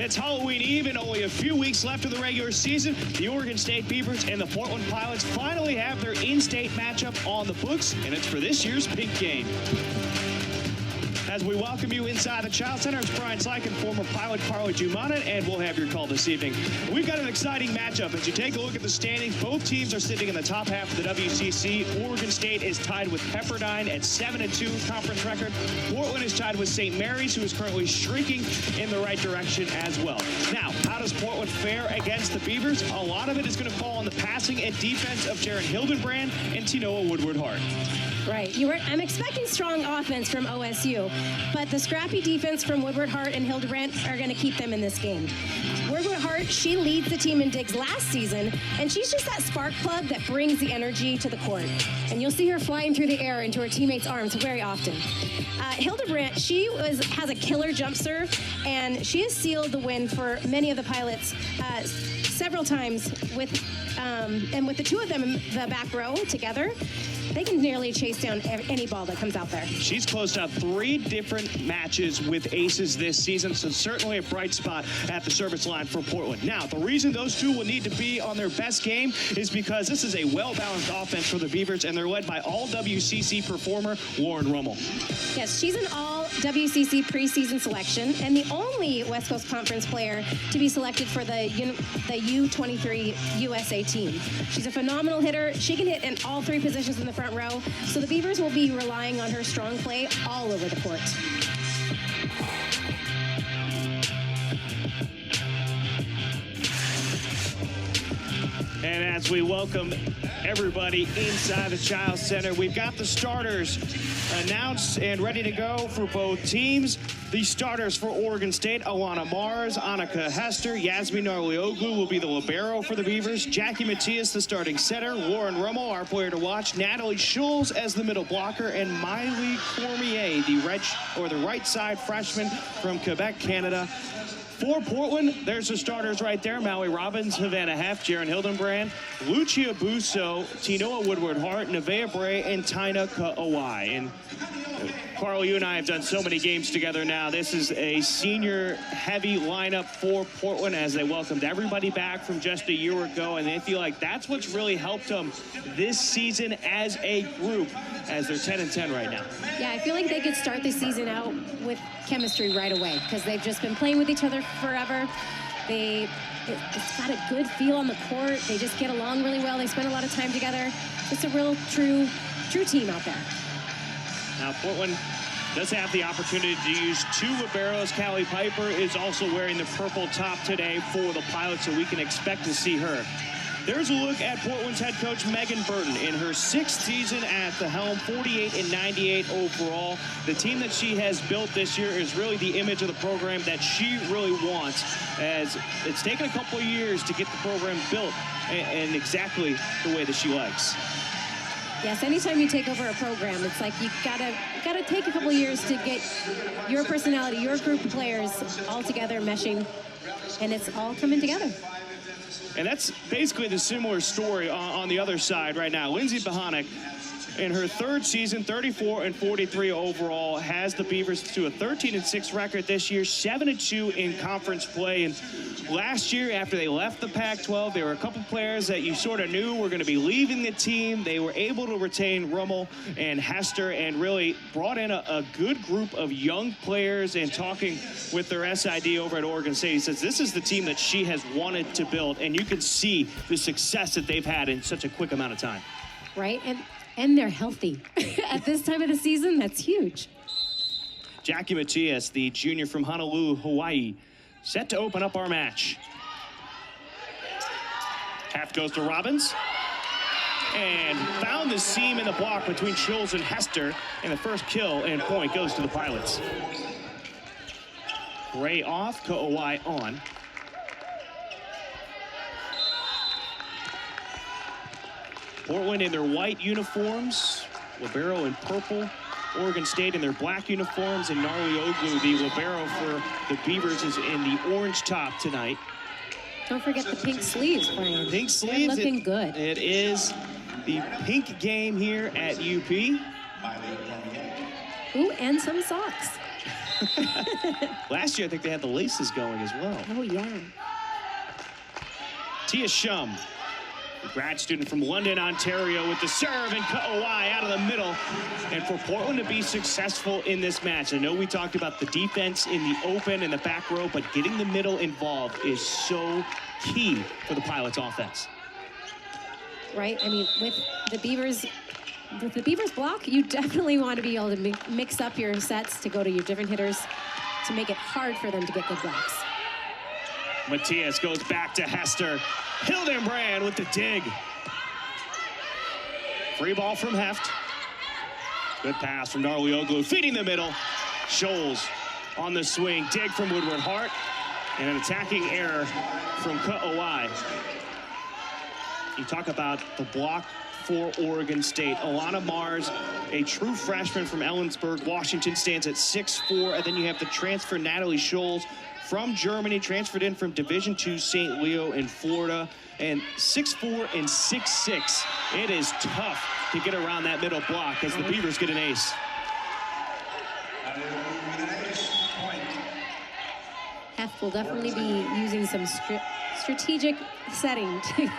It's Halloween Eve and only a few weeks left of the regular season. The Oregon State Beavers and the Portland Pilots finally have their in-state matchup on the books, and it's for this year's Pink Game. As we welcome you inside the Child Center, it's Brian Slykin, former pilot Carly Jumana, and we'll have your call this evening. We've got an exciting matchup. As you take a look at the standings, both teams are sitting in the top half of the WCC. Oregon State is tied with Pepperdine at 7-2 conference record. Portland is tied with St. Mary's, who is currently streaking in the right direction as well. Now, how does Portland fare against the Beavers? A lot of it is going to fall on the passing and defense of Jaron Hildenbrand and Tinoa Woodward-Hart. Right. I'm expecting strong offense from OSU, but the scrappy defense from Woodward-Hart and Hildebrand are going to keep them in this game. Woodward-Hart, she leads the team in digs last season, and she's just that spark plug that brings the energy to the court. And you'll see her flying through the air into her teammates' arms very often. Hildebrand, has a killer jump serve, and she has sealed the win for many of the Pilots several times and with the two of them in the back row together, they can nearly chase down any ball that comes out there. She's closed out 3 different matches with aces this season, so certainly a bright spot at the service line for Portland. Now, the reason those two will need to be on their best game is because this is a well-balanced offense for the Beavers, and they're led by all-WCC performer Lauren Rummel. Yes, she's an all-WCC preseason selection, and the only West Coast Conference player to be selected for the U23 USA team. She's a phenomenal hitter. She can hit in all 3 positions in the front row, so the Beavers will be relying on her strong play all over the court. And as we welcome everybody inside the Child Center, we've got the starters announced and ready to go for both teams. The starters for Oregon State: Alana Mars, Annika Hester, Yasmin Arlioglu will be the libero for the Beavers. Jackie Matias, the starting center. Lauren Rummel, our player to watch. Natalie Schulz as the middle blocker, and Miley Cormier, the right side freshman from Quebec, Canada. For Portland, there's the starters right there: Maui Robbins, Havana Heft, Jaron Hildenbrand, Lucia Busso, Tinoa Woodward-Hart, Nevaeh Bray, and Tina Ka'awai. And Carl, you and I have done so many games together now. This is a senior-heavy lineup for Portland as they welcomed everybody back from just a year ago, and they feel like that's what's really helped them this season as a group, as they're 10-10 right now. Yeah, I feel like they could start the season out with chemistry right away because they've just been playing with each other forever. It's got a good feel on the court. They just get along really well. They spend a lot of time together. It's a real, true team out there. Now, Portland does have the opportunity to use 2 liberos. Callie Piper is also wearing the purple top today for the Pilots, so we can expect to see her. There's a look at Portland's head coach, Megan Burton, in her 6th season at the helm, 48-98 overall. The team that she has built this year is really the image of the program that she really wants, as it's taken a couple of years to get the program built and exactly the way that she likes. Yes, anytime you take over a program, it's like you gotta take a couple years to get your personality, your group of players all together, meshing, and it's all coming together. And that's basically the similar story on the other side right now. Lindsay Bohanek, in her 3rd season, 34-43 overall, has the Beavers to a 13-6 record this year, 7-2 in conference play. And last year, after they left the Pac-12, there were a couple players that you sort of knew were going to be leaving the team. They were able to retain Rummel and Hester and really brought in a good group of young players. And talking with their SID over at Oregon State, he says this is the team that she has wanted to build, and you can see the success that they've had in such a quick amount of time. Right, and they're healthy. At this time of the season, that's huge. Jackie Matias, the junior from Honolulu, Hawaii, set to open up our match. Half goes to Robbins. And found the seam in the block between Schulz and Hester. And the first kill and point goes to the Pilots. Ray off, Ka'awai on. Portland in their white uniforms, libero in purple. Oregon State in their black uniforms, and Arlioglu, the libero for the Beavers, is in the orange top tonight. Don't forget the pink sleeves, Brian. Pink sleeves. They're looking good. It is the pink game here at UP. Ooh, and some socks. Last year, I think they had the laces going as well. Oh, yeah. Tia Shum, a grad student from London, Ontario, with the serve and Kauai out of the middle. And for Portland to be successful in this match, I know we talked about the defense in the open and the back row, but getting the middle involved is so key for the Pilots offense. Right? I mean, with the Beavers block, you definitely want to be able to mix up your sets to go to your different hitters to make it hard for them to get good blocks. Matias goes back to Hester. Hildenbrand with the dig. Free ball from Heft. Good pass from Darlioglu, feeding the middle. Scholes on the swing. Dig from Woodward Hart. And an attacking error from Kauai. You talk about the block for Oregon State. Alana Mars, a true freshman from Ellensburg, Washington, stands at 6'4". And then you have the transfer Natalie Scholes from Germany, transferred in from Division II St. Leo in Florida, and 6'4" and 6'6". It is tough to get around that middle block as the Beavers get an ace. Heft will definitely be using some strategic setting to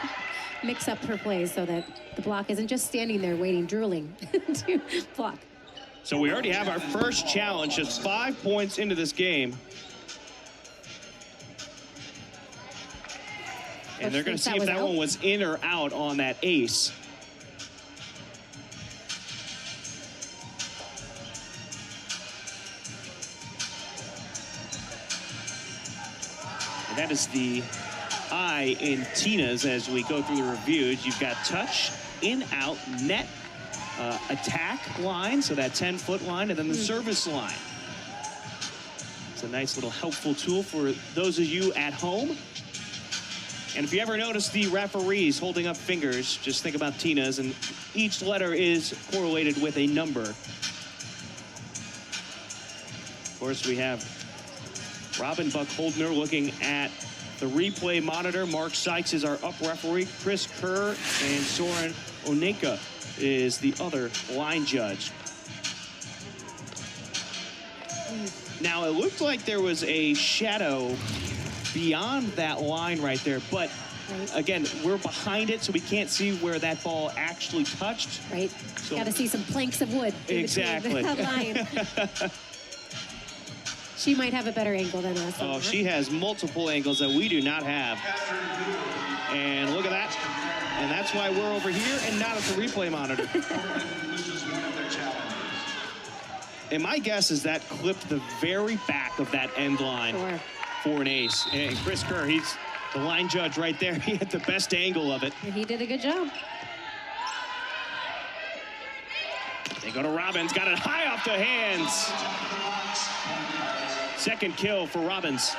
mix up her plays so that the block isn't just standing there waiting, drooling to block. So we already have our first challenge, just 5 points into this game. And they're going to see if that one was in or out on that ace. And that is the eye in Tina's as we go through the reviews. You've got touch, in, out, net, attack line, so that 10-foot line, and then the service line. It's a nice little helpful tool for those of you at home. And if you ever notice the referees holding up fingers, just think about Tina's, and each letter is correlated with a number. Of course, we have Robin Buck-Holdner looking at the replay monitor. Mark Sykes is our up referee. Chris Kerr and Soren Oneka is the other line judge. Now, it looked like there was a shadow beyond that line right there, but again, we're behind it, so we can't see where that ball actually touched. Right. So, got to see some planks of wood. Exactly. That line. She might have a better angle than us. Oh, she has multiple angles that we do not have. And look at that. And that's why we're over here and not at the replay monitor. And my guess is that clipped the very back of that end line. Sure. For an ace. And Chris Kerr, he's the line judge right there. He had the best angle of it. He did a good job. They go to Robbins, got it high off the hands. Second kill for Robbins.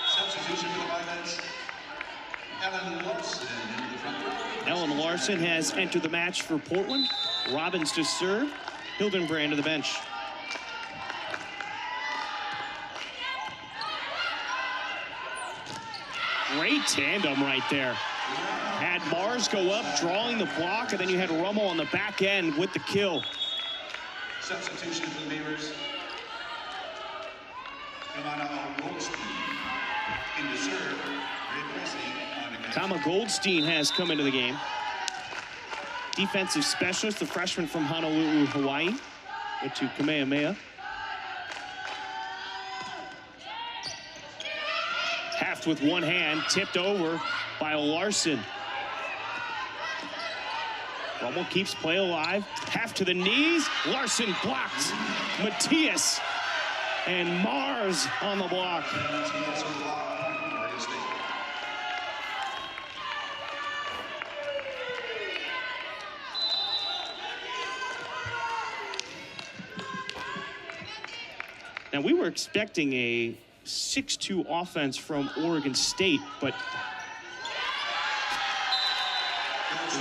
Substitution for the Pilots, Ellen Larson into the front row. Ellen Larson has entered the match for Portland. Robbins to serve. Hildenbrand to the bench. Great tandem right there. Had Mars go up, drawing the block, and then you had Rummel on the back end with the kill. Substitution for the Beavers. Goldstein in the serve, replacing Kama Goldstein has come into the game. Defensive specialist, the freshman from Honolulu, Hawaii. Went to Kamehameha. Heft with one hand, tipped over by Larson. Rummel keeps play alive. Heft to the knees. Larson blocked. Matias and Mars on the block. Now, we were expecting a 6-2 offense from Oregon State, but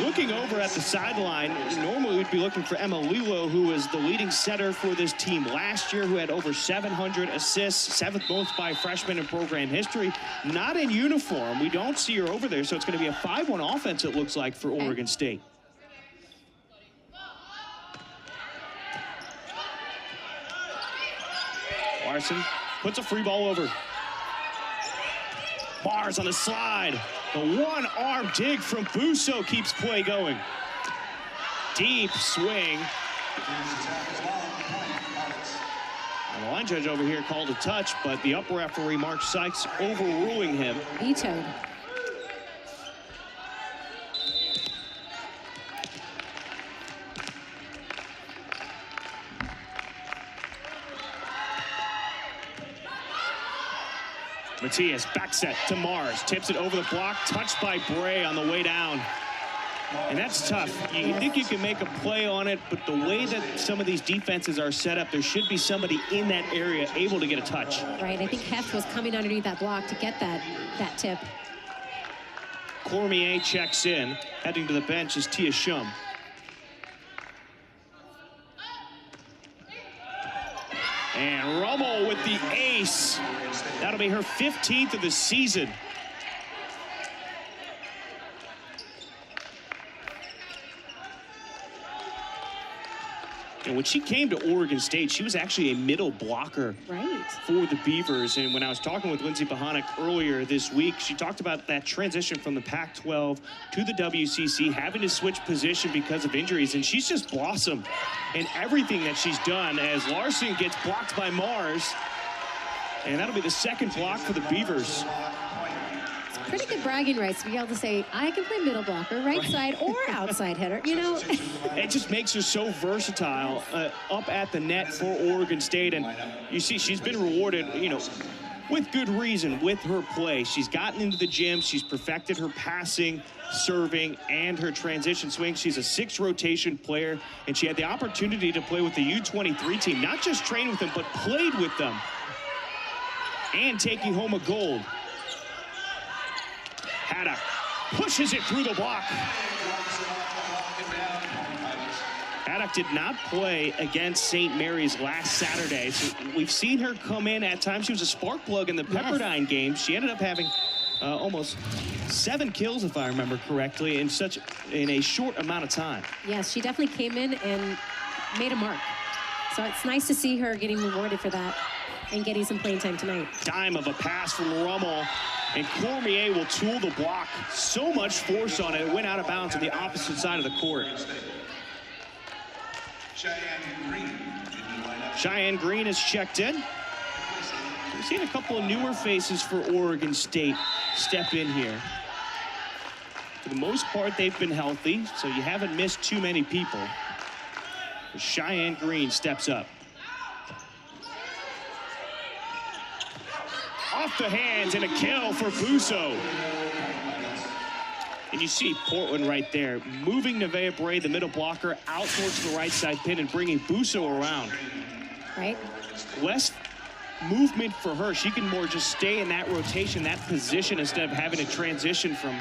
looking over at the sideline, normally we'd be looking for Emma Lilo, who was the leading setter for this team last year, who had over 700 assists, 7th most by freshman in program history. Not in uniform. We don't see her over there, so it's going to be a 5-1 offense, it looks like, for Oregon State. Larson puts a free ball over. Mars on the slide. The one-arm dig from Busso keeps play going. Deep swing. And the line judge over here called a touch, but the upper referee, Mark Sykes, overruling him. Vetoed. Matias, back set to Mars, tips it over the block, touched by Bray on the way down. And that's tough. You think you can make a play on it, but the way that some of these defenses are set up, there should be somebody in that area able to get a touch. Right, I think Heft was coming underneath that block to get that tip. Cormier checks in. Heading to the bench is Tia Shum. And Rummel with the ace. That'll be her 15th of the season. And when she came to Oregon State, she was actually a middle blocker for the Beavers. And when I was talking with Lindsay Bohonic earlier this week, she talked about that transition from the Pac-12 to the WCC, having to switch position because of injuries. And she's just blossomed in everything that she's done as Larson gets blocked by Mars. And that'll be the second block for the Beavers. Pretty good bragging rights to be able to say, I can play middle blocker, right side or outside header, you know. It just makes her so versatile up at the net for Oregon State. And you see, she's been rewarded, you know, with good reason with her play. She's gotten into the gym. She's perfected her passing, serving, and her transition swing. She's a 6 rotation player, and she had the opportunity to play with the U23 team, not just train with them, but played with them, and taking home a gold. Haddock pushes it through the block. Haddock did not play against St. Mary's last Saturday, so we've seen her come in at times. She was a spark plug in the Pepperdine game. She ended up having almost 7 kills, if I remember correctly, in a short amount of time. Yes, she definitely came in and made a mark. So it's nice to see her getting rewarded for that and getting some playing time tonight. Dime of a pass from Rummel. And Cormier will tool the block. So much force on it. It went out of bounds on the opposite side of the court. Cheyenne Green is checked in. We've seen a couple of newer faces for Oregon State step in here. For the most part, they've been healthy, so you haven't missed too many people. But Cheyenne Green steps up. Off the hands and a kill for Busso. And you see Portland right there, moving Nevaeh Bray, the middle blocker, out towards the right side pin and bringing Busso around. Right. Less movement for her. She can more just stay in that rotation, that position, instead of having to transition from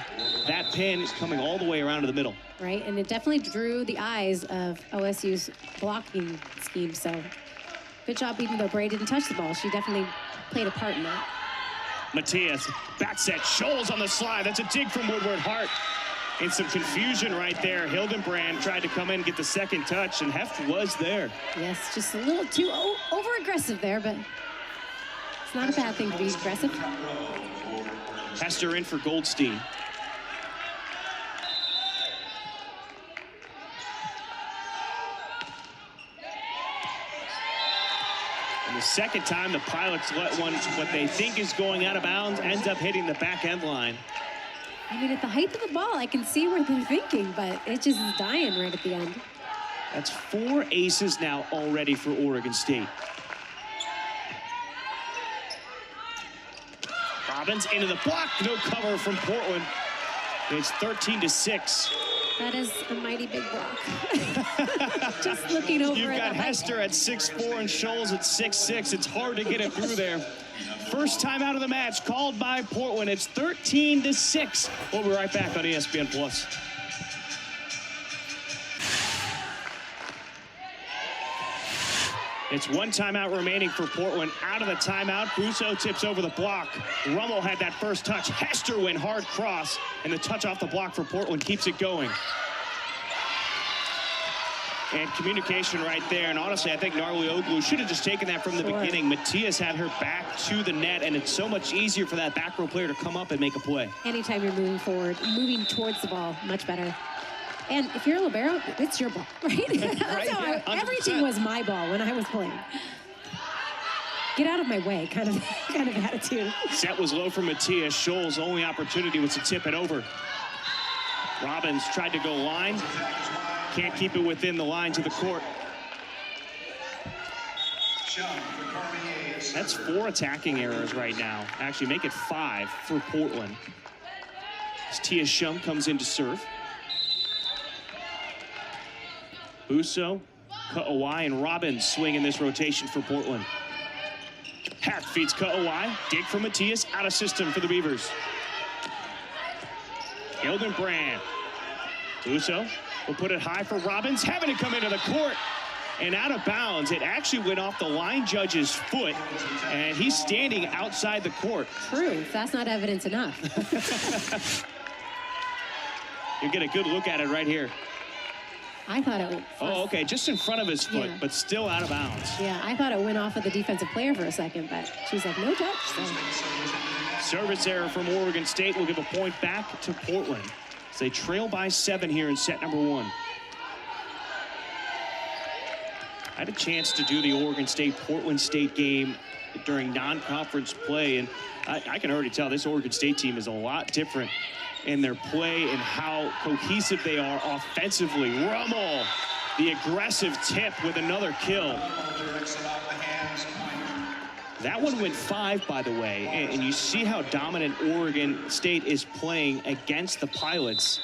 that pin coming all the way around to the middle. Right, and it definitely drew the eyes of OSU's blocking scheme. So good job, even though Bray didn't touch the ball. She definitely played a part in that. Matias, back set, Scholes on the slide. That's a dig from Woodward Hart. And some confusion right there. Hildenbrand tried to come in and get the second touch, and Heft was there. Yes, just a little too over-aggressive there, but it's not a bad thing to be aggressive. Hester in for Goldstein. And the second time the Pilots let one, what they think is going out of bounds, ends up hitting the back end line. I mean, at the height of the ball, I can see where they're thinking, but it just is dying right at the end. That's 4 aces now already for Oregon State. Robbins into the block, no cover from Portland. It's 13-6. That is a mighty big block. Just looking over. You've got Hester at 6'4" and Scholes at 6'6". It's hard to get it through there. First time out of the match called by Portland. It's 13-6. We'll be right back on ESPN Plus. It's 1 timeout remaining for Portland. Out of the timeout, Busso tips over the block. Rummel had that first touch. Hester went hard cross, and the touch off the block for Portland keeps it going. And communication right there. And honestly, I think Narlioglu should have just taken that from the beginning. Matias had her back to the net, and it's so much easier for that back row player to come up and make a play. Anytime you're moving forward, moving towards the ball, much better. And if you're a libero, it's your ball, right? That's how everything was my ball when I was playing. Get out of my way, kind of attitude. Set was low for Matias. Scholl's only opportunity was to tip it over. Robbins tried to go line. Can't keep it within the lines of the court. That's 4 attacking errors right now. Actually, make it 5 for Portland. As Tia Shum comes in to serve. Busso, Ka'awai, and Robbins swing in this rotation for Portland. Half feeds Ka'awai. Dig from Matias. Out of system for the Beavers. Hildenbrand. Busso will put it high for Robbins. Having to come into the court. And out of bounds. It actually went off the line judge's foot. And he's standing outside the court. Proof. That's not evidence enough. You get a good look at it right here. I thought it went. Oh, okay, just in front of his foot, but still out of bounds. Yeah, I thought it went off of the defensive player for a second, but she's like, no touch. So. Service error from Oregon State will give a point back to Portland. So they trail by 7 here in set number 1. I had a chance to do the Oregon State-Portland State game during non-conference play, and I can already tell this Oregon State team is a lot different in their play and how cohesive they are offensively. Rummel, the aggressive tip with another kill. That one went 5, by the way, and you see how dominant Oregon State is playing against the Pilots.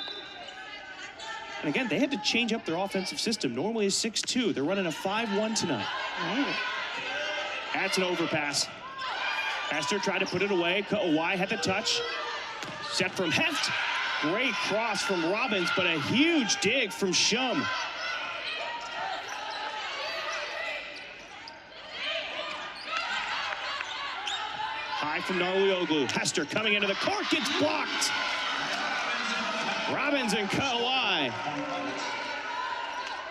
And again, they had to change up their offensive system. Normally it's 6-2. They're running a 5-1 tonight. Right. That's an overpass. Hester tried to put it away. Ka'awai had the touch. Set from Heft. Great cross from Robbins, but a huge dig from Shum. High from Narlioglu. Hester coming into the court, gets blocked. Robbins and Ka'awai.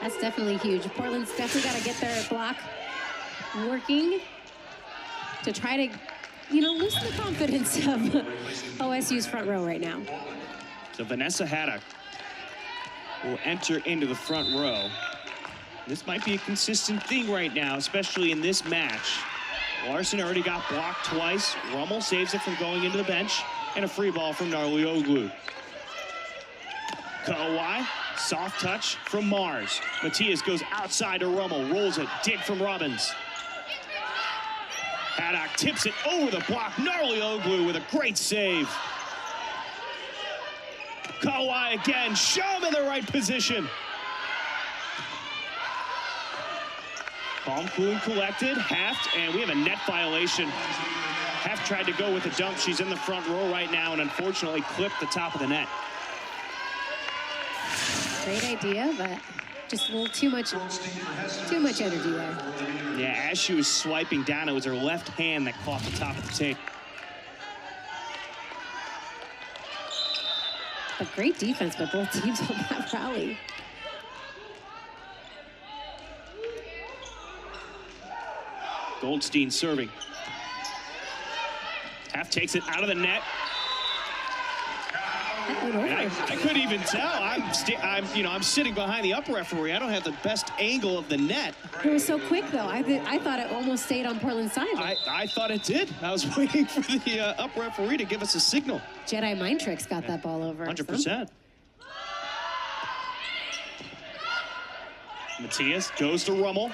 That's definitely huge. Portland's definitely got to get their block working to try to, loosen the confidence of OSU's front row right now. So Vanessa Haddock will enter into the front row. This might be a consistent thing right now, especially in this match. Larson already got blocked twice. Rummel saves it from going into the bench. And a free ball from Narlioglu. Ka'awai, soft touch from Mars. Matias goes outside to Rummel, rolls it, dig from Robbins. Haddock tips it over the block. Narlioglu with a great save. Ka'awai again, Shum in the right position. Calm, cool, and collected. Heft, and we have a net violation. Heft tried to go with a dunk. She's in the front row right now and unfortunately clipped the top of the net. Great idea, but just a little too much energy there. Yeah, as she was swiping down, it was her left hand that caught the top of the tape. But great defense by both teams on that rally. Goldstein serving. Half takes it out of the net. I couldn't even tell. I'm sitting behind the up referee. I don't have the best angle of the net. It was so quick, though. I thought it almost stayed on Portland's side. I thought it did. I was waiting for the up referee to give us a signal. Jedi mind tricks got that ball over. 100%. Matias goes to Rummel.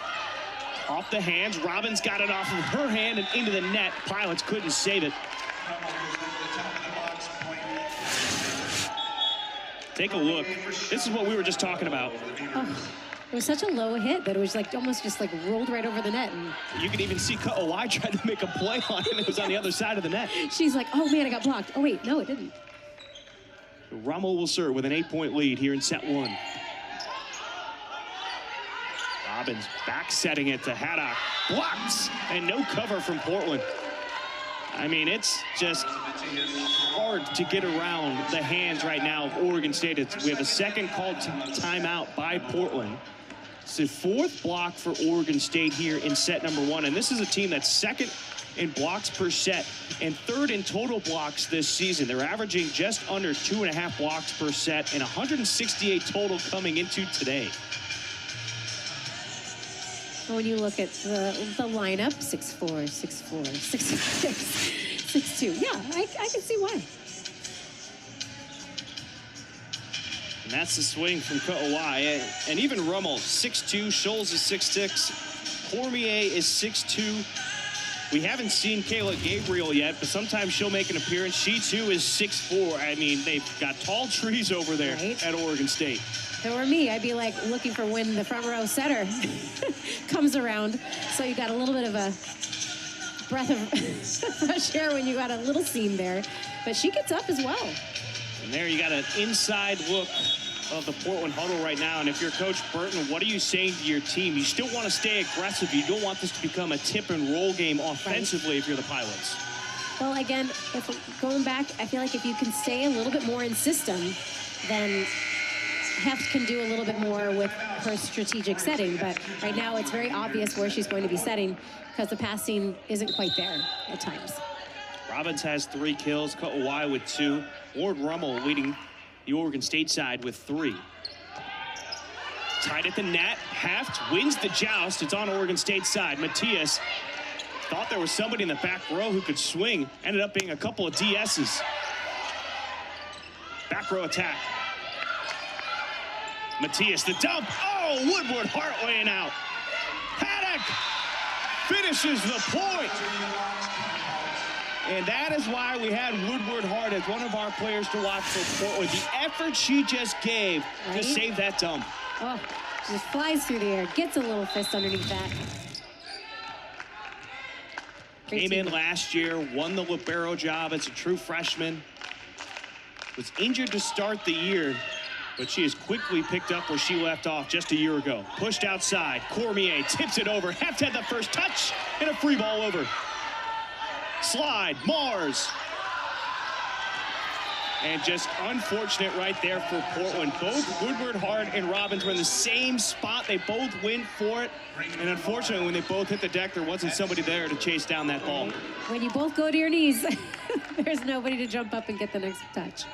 Off the hands. Robbins got it off of her hand and into the net. Pilots couldn't save it. Take a look. This is what we were just talking about. Oh, it was such a low hit that it was almost rolled right over the net. And you could even see Ka'awai tried to make a play on it, and it was on the other side of the net. She's like, oh man, I got blocked. Oh wait, no, it didn't. Rummel will serve with an 8-point lead here in set 1. Robbins back setting it to Haddock. Blocked, and no cover from Portland. I mean, it's just hard to get around the hands right now of Oregon State. We have a second called timeout by Portland. It's the 4th block for Oregon State here in set number 1. And this is a team that's 2nd in blocks per set and 3rd in total blocks this season. They're averaging just under 2.5 blocks per set and 168 total coming into today. When you look at the lineup, 6'4", 6'4", 6'6", 6'2". Yeah, I can see why. And that's the swing from Ka'awai. And even Rummel, 6'2", Scholes is 6'6", Cormier is 6'2". We haven't seen Kayla Gabriel yet, but sometimes she'll make an appearance. She, too, is 6'4". I mean, they've got tall trees over there at Oregon State. If it were me, I'd be like looking for when the front row setter comes around. So you got a little bit of a breath of fresh air when you got a little seam there. But she gets up as well. And there you got an inside look of the Portland huddle right now. And if you're Coach Burton, what are you saying to your team? You still want to stay aggressive. You don't want this to become a tip and roll game offensively if you're the Pilots. Well, again, if going back, I feel like if you can stay a little bit more in system, then Heft can do a little bit more with her strategic setting. But right now, it's very obvious where she's going to be setting because the passing isn't quite there at times. Robbins has 3 kills, Ka'awai with 2. Ward Rummel leading the Oregon State side with 3. Tied at the net. Heft wins the joust. It's on Oregon State's side. Matias thought there was somebody in the back row who could swing. Ended up being a couple of DS's. Back row attack. Matias, the dump. Oh, Woodward Hart weighing out. Haddock finishes the point. And that is why we had Woodward Hart as one of our players to watch for Portland. The effort she just gave to save that dump. Oh, just flies through the air. Gets a little fist underneath that. Came in last year, won the libero job as a true freshman. Was injured to start the year, but she has quickly picked up where she left off just a year ago. Pushed outside. Cormier tips it over. Heft had the first touch and a free ball over. Slide, Mars. And just unfortunate right there for Portland. Both Woodward Hart and Robbins were in the same spot. They both went for it. And unfortunately, when they both hit the deck, there wasn't somebody there to chase down that ball. When you both go to your knees, there's nobody to jump up and get the next touch.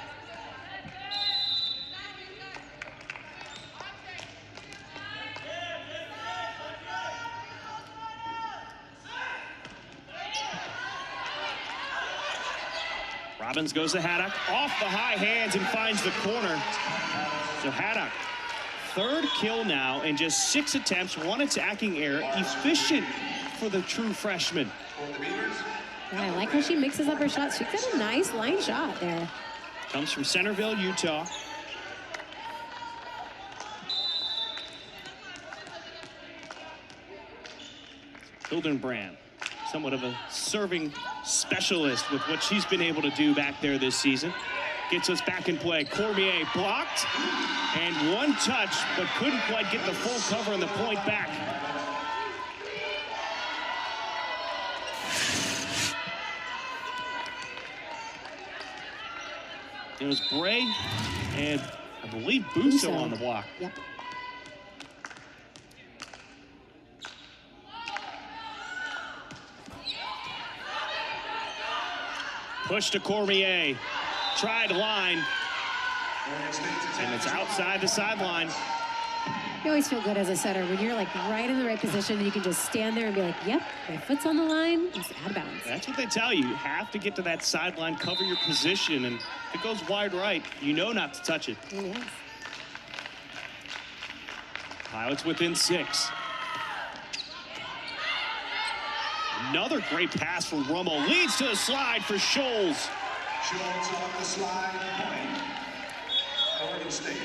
Robbins goes to Haddock, off the high hands and finds the corner. So Haddock, 3rd kill now in just 6 attempts, 1 attacking error. Efficient for the true freshman. Yeah, I like how she mixes up her shots. She's got a nice line shot there. Comes from Centerville, Utah. Hildenbrand, somewhat of a serving specialist with what she's been able to do back there this season. Gets us back in play. Cormier blocked and 1 touch, but couldn't quite get the full cover and the point back. It was Bray and I believe Busso on the block. Yep. Push to Cormier. Tried line. And it's outside the sideline. You always feel good as a setter when you're like right in the right position and you can just stand there and be like, yep, my foot's on the line, it's out of bounds. That's what they tell you. You have to get to that sideline, cover your position, and if it goes wide right, you know not to touch it. Yes. Pilots within 6. Another great pass from Rummel. Leads to the slide for Scholes. Scholes on the slide point. Oregon State.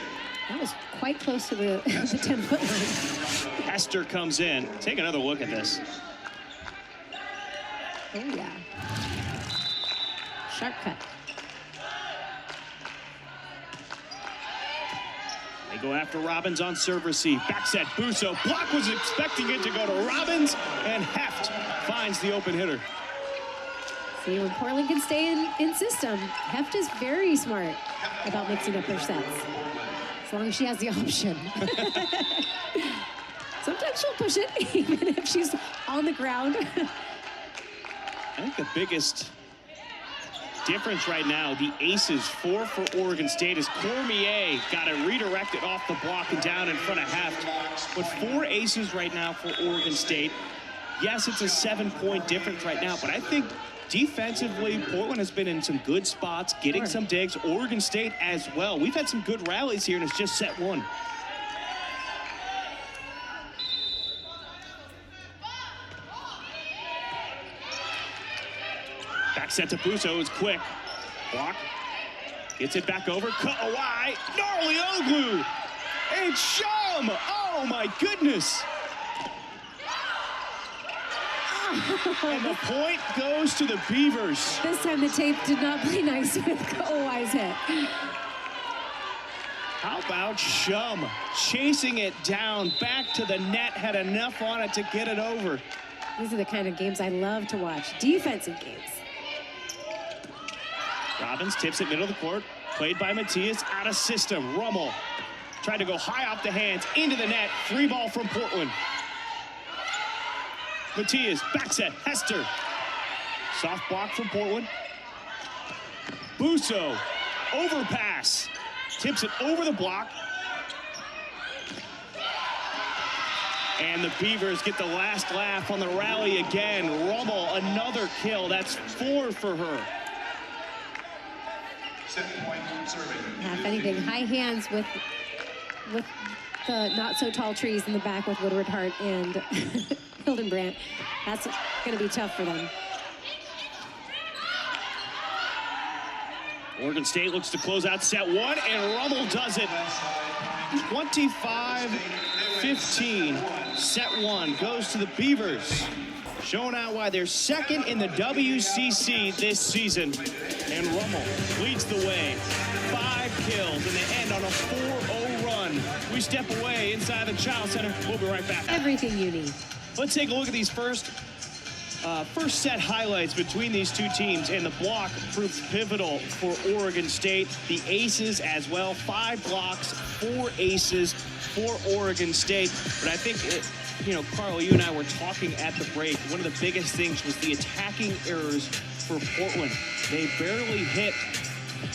That was quite close to the 10-foot line. Hester comes in. Take another look at this. Oh, yeah. Sharp cut. They go after Robbins on serve receive. Back set, Busso. Block was expecting it to go to Robbins, and Heft finds the open hitter. See, when Portland can stay in system, Heft is very smart about mixing up her sets. As long as she has the option. she'll push it, even if she's on the ground. I think the biggest difference right now, the aces, 4 for Oregon State, as Cormier got it redirected off the block and down in front of Heft. But 4 aces right now for Oregon State. Yes, it's a 7-point difference right now, but I think defensively, Portland has been in some good spots, getting some digs. Oregon State as well. We've had some good rallies here, and it's just set 1. Back set to Busso is quick. Block. Gets it back over. Cut away. Gnarly Oglu. And Shum. Oh, my goodness. And the point goes to the Beavers. This time the tape did not play nice with Kawai's hit. How about Shum chasing it down back to the net, had enough on it to get it over. These are the kind of games I love to watch. Defensive games. Robbins tips it middle of the court, played by Matias, out of system. Rummel tried to go high off the hands, into the net, free ball from Portland. Matias, back set, Hester. Soft block from Portland. Busso, overpass. Tips it over the block. And the Beavers get the last laugh on the rally again. Rummel, another kill. That's 4 for her. Yeah, if anything, high hands with the not-so-tall trees in the back with Woodward Hart and Hildenbrandt. That's going to be tough for them. Oregon State looks to close out set 1, and Rummel does it. 25-15. Set 1 goes to the Beavers. Showing out why they're second in the WCC this season. And Rummel leads the way. 5 kills, and they end on a 4-0 run. We step away inside the Child Center. We'll be right back. Everything you need. Let's take a look at these first set highlights between these two teams, and the block proved pivotal for Oregon State. The aces as well, 5 blocks, 4 aces for Oregon State. But I think, Carl, you and I were talking at the break. One of the biggest things was the attacking errors for Portland. They barely hit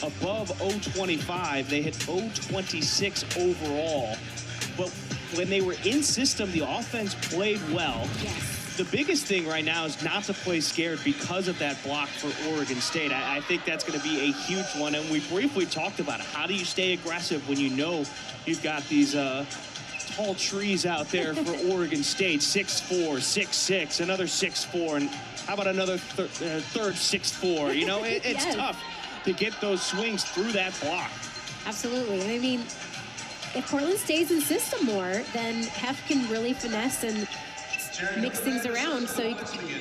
above 0.25. They hit 0.26 overall. But when they were in system, the offense played well. Yes. The biggest thing right now is not to play scared because of that block for Oregon State. I think that's going to be a huge one, and we briefly talked about it. How do you stay aggressive when you know you've got these tall trees out there for Oregon State? 6'4", 6'6", another 6'4", and how about another third 6'4"? It's Yes. tough to get those swings through that block. Absolutely. And I mean, if Portland stays in system more, then Hef can really finesse and mix things around, so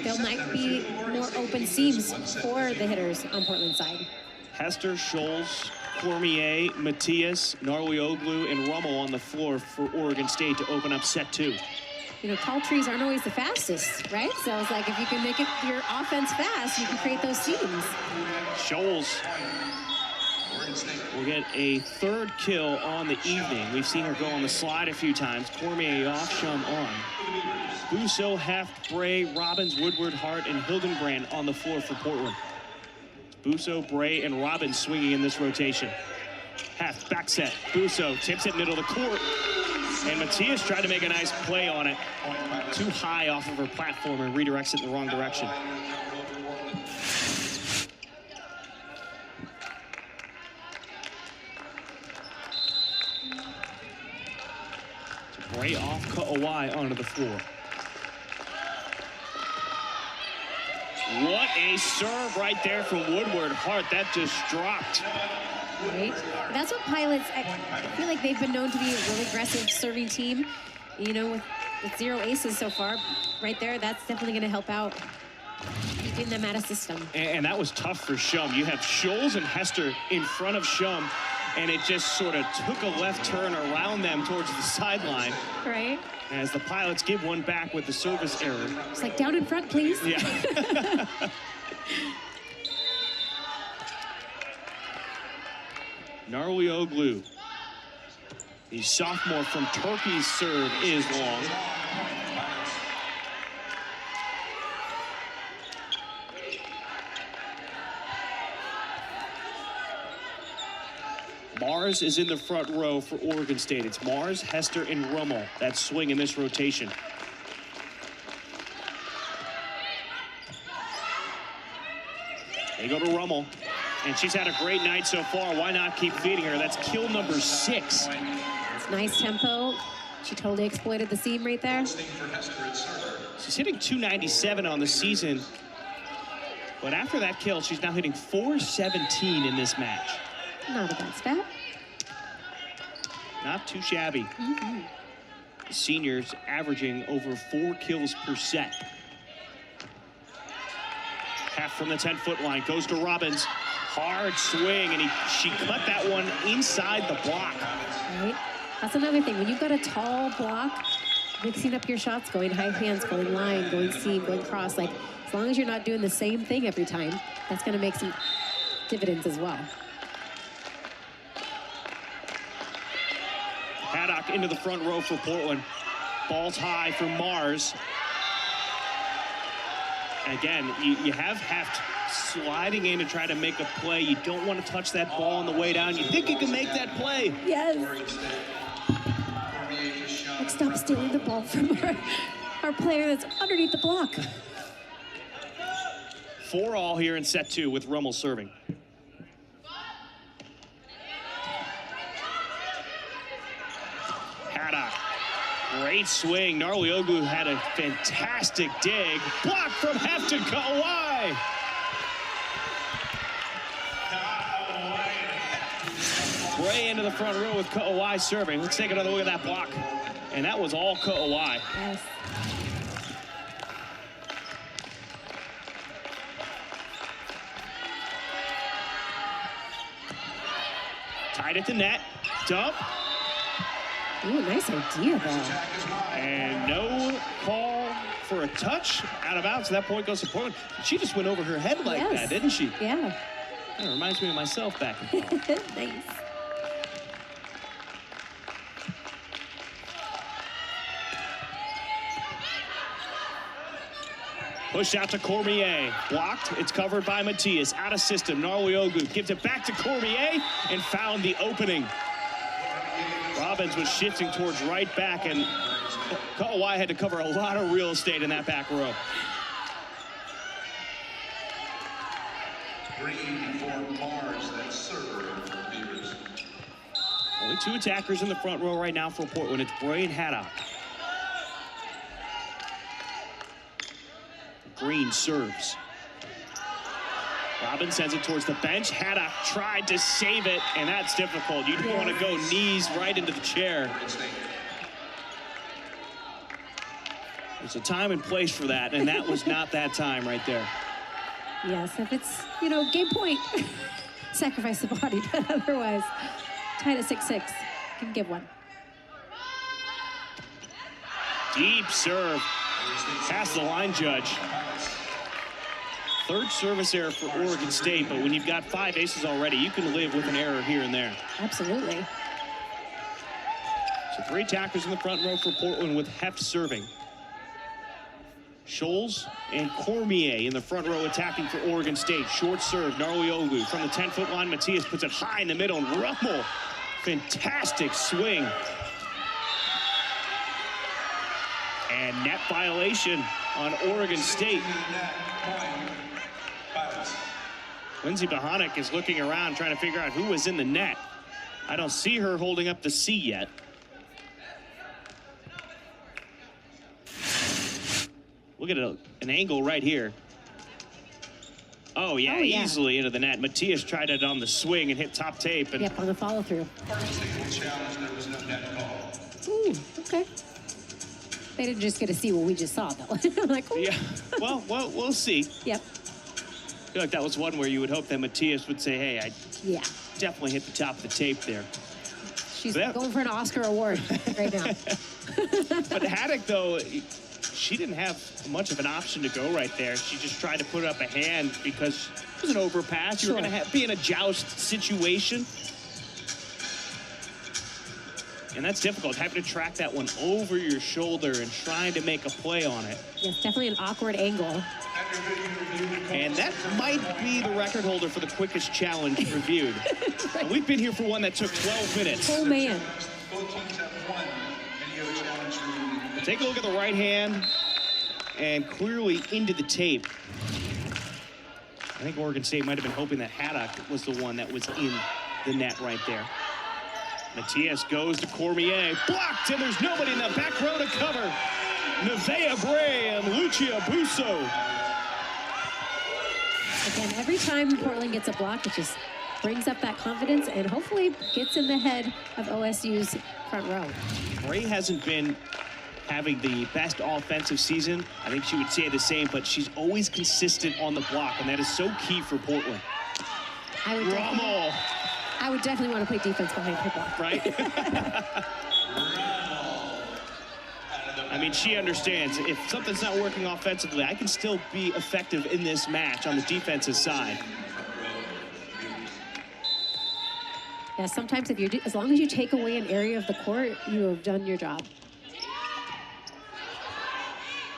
there might be more open seams for the hitters on Portland's side. Hester, Scholes, Cormier, Matias, Oglu, and Rummel on the floor for Oregon State to open up set 2. Tall trees aren't always the fastest, right? So it's like if you can make your offense fast, you can create those seams. Scholes will get a 3rd kill on the evening. We've seen her go on the slide a few times. Cormier off, Shum on. Busso, Heft, Bray, Robbins, Woodward, Hart, and Hildenbrand on the floor for Portland. Busso, Bray, and Robbins swinging in this rotation. Heft, back set. Busso tips it middle of the court. And Matias tried to make a nice play on it. Too high off of her platform and redirects it in the wrong direction. Bray off, Ka'awai onto the floor. What a serve right there from Woodward Hart. That just dropped. Right? That's what Pilots, I feel like they've been known to be a really aggressive serving team. With 0 aces so far, right there, that's definitely going to help out keeping them out of system. And that was tough for Shum. You have Scholes and Hester in front of Shum, and it just sort of took a left turn around them towards the sideline. Right? As the Pilots give one back with the service error. It's like, down in front, please. Yeah. Oglu, the sophomore from Turkey's serve is long. Mars is in the front row for Oregon State. It's Mars, Hester, and Rummel that swing in this rotation. They go to Rummel, and she's had a great night so far. Why not keep feeding her? That's kill number 6. It's nice tempo. She totally exploited the seam right there. She's hitting .297 on the season, but after that kill, she's now hitting .417 in this match. Not a bad stat. Not too shabby. The seniors averaging over 4 kills per set. Half from the 10-foot line, goes to Robbins. Hard swing, and she cut that one inside the block. Right. That's another thing. When you've got a tall block, mixing up your shots, going high hands, going line, going seam, going cross, like as long as you're not doing the same thing every time, that's going to make some dividends as well. Haddock into the front row for Portland. Ball's high for Mars. Again, you have Heft sliding in to try to make a play. You don't want to touch that ball on the way down. You think you can make that play. Yes. Like, stop stealing the ball from our player that's underneath the block. 4-all here in set 2 with Rummel serving. Haddock. Great swing. Narlioglu had a fantastic dig. Blocked from Hefton. Kawai. Bray into the front row with Kawai serving. Let's take another look at that block. And that was all Kawai. Yes. Tied at the net. Dump. Ooh, nice idea, though. And no call for a touch. Out of bounds. So that point goes to Portland. She just went over her head like that, didn't she? Yeah. That reminds me of myself back in college. Nice. Push out to Cormier. Blocked. It's covered by Matias. Out of system. Narlioglu gives it back to Cormier and found the opening. Robbins was shifting towards right back, and Kawai had to cover a lot of real estate in that back row. Green for Mars, that server for Beavers. Only 2 attackers in the front row right now for Portland. It's Bray and Haddock. Green serves. Robbins sends it towards the bench. Haddock tried to save it, and that's difficult. You don't want to go knees right into the chair. There's a time and place for that, and that was not that time right there. Yes, if it's, game point, sacrifice the body, but otherwise, tied at 6-6, can give one. Deep serve. Past the line judge. 3rd service error for Oregon State, but when you've got 5 aces already, you can live with an error here and there. Absolutely. So 3 attackers in the front row for Portland with Heft serving. Scholes and Cormier in the front row attacking for Oregon State. Short serve, Narlioglu from the 10-foot line. Matias puts it high in the middle, and Rummel, fantastic swing. And net violation on Oregon State. Lindsey Bohonic is looking around trying to figure out who was in the net. I don't see her holding up the C yet. Look at an angle right here. Oh, yeah, easily into the net. Matias tried it on the swing and hit top tape. And yep, on the follow-through. Challenge, there was no net call. Ooh, okay. They didn't just get to see what we just saw, though. I'm like, ooh. Yeah, well, we'll see. Yep. I feel like that was one where you would hope that Matias would say, hey, I definitely hit the top of the tape there. She's going for an Oscar award right now. But Haddock, though, she didn't have much of an option to go right there. She just tried to put up a hand because it was an overpass. You were going to be in a joust situation. And that's difficult, having to track that one over your shoulder and trying to make a play on it. Yes, definitely an awkward angle. And that might be the record holder for the quickest challenge reviewed. Right. And we've been here for one that took 12 minutes. Oh, man. Both teams have one video challenge remaining. Take a look at the right hand and clearly into the tape. I think Oregon State might have been hoping that Haddock was the one that was in the net right there. Matias goes to Cormier, blocked, and there's nobody in the back row to cover. Nevaeh Bray and Lucia Busso. Again, every time Portland gets a block, it just brings up that confidence and hopefully gets in the head of OSU's front row. Bray hasn't been having the best offensive season. I think she would say the same, but she's always consistent on the block, and that is so key for Portland. I would definitely want to play defense behind her block. Right? I mean, she understands if something's not working offensively, I can still be effective in this match on the defensive side. Yeah, sometimes as long as you take away an area of the court, you have done your job.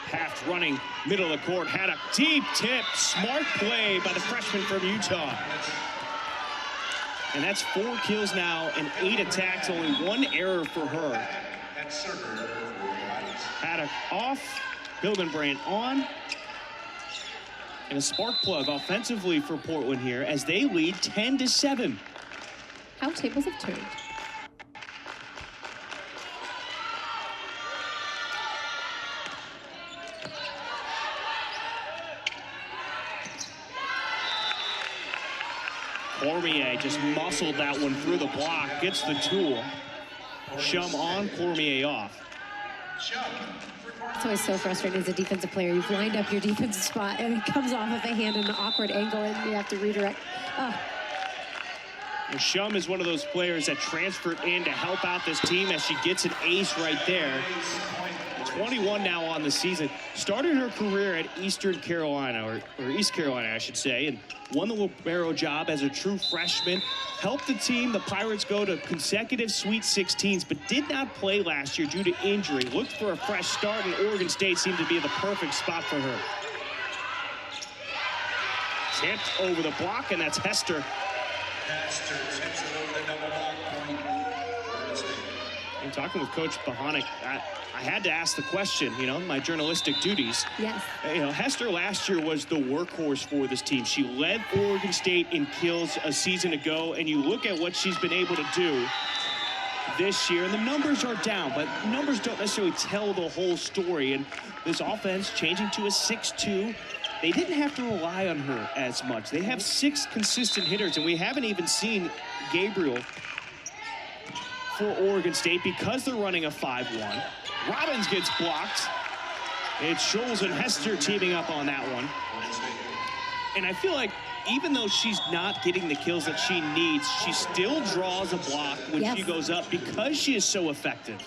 Haft running middle of the court, had a deep tip, smart play by the freshman from Utah. And that's 4 kills now and 8 attacks, only 1 error for her. Haddock off, Hildenbrand on. And a spark plug offensively for Portland here as they lead 10-7. How tables have turned. Cormier just muscled that one through the block, gets the tool. Shum on, Cormier off. It's always so frustrating as a defensive player. You've lined up your defensive spot and it comes off of a hand in an awkward angle and you have to redirect. And Shum is one of those players that transferred in to help out this team as she gets an ace right there. 21 now on the season. Started her career at Eastern Carolina, or East Carolina, I should say, and won the libero job as a true freshman. Helped the team, the Pirates, go to consecutive Sweet 16s, but did not play last year due to injury. Looked for a fresh start, and Oregon State seemed to be the perfect spot for her. Tipped over the block, and that's Hester. Hester tips it over the double block point. Oregon State. I'm talking with Coach Bohanic. I had to ask the question, you know, my journalistic duties. Yes. You know, Hester last year was the workhorse for this team. She led Oregon State in kills a season ago, and you look at what she's been able to do this year, and the numbers are down, but numbers don't necessarily tell the whole story. And this offense changing to a 6-2, they didn't have to rely on her as much. They have 6 consistent hitters, and we haven't even seen Gabriel for Oregon State because they're running a 5-1. Robbins gets blocked. It's Scholes and Hester teaming up on that one. And I feel like even though she's not getting the kills that she needs, she still draws a block when she goes up because she is so effective.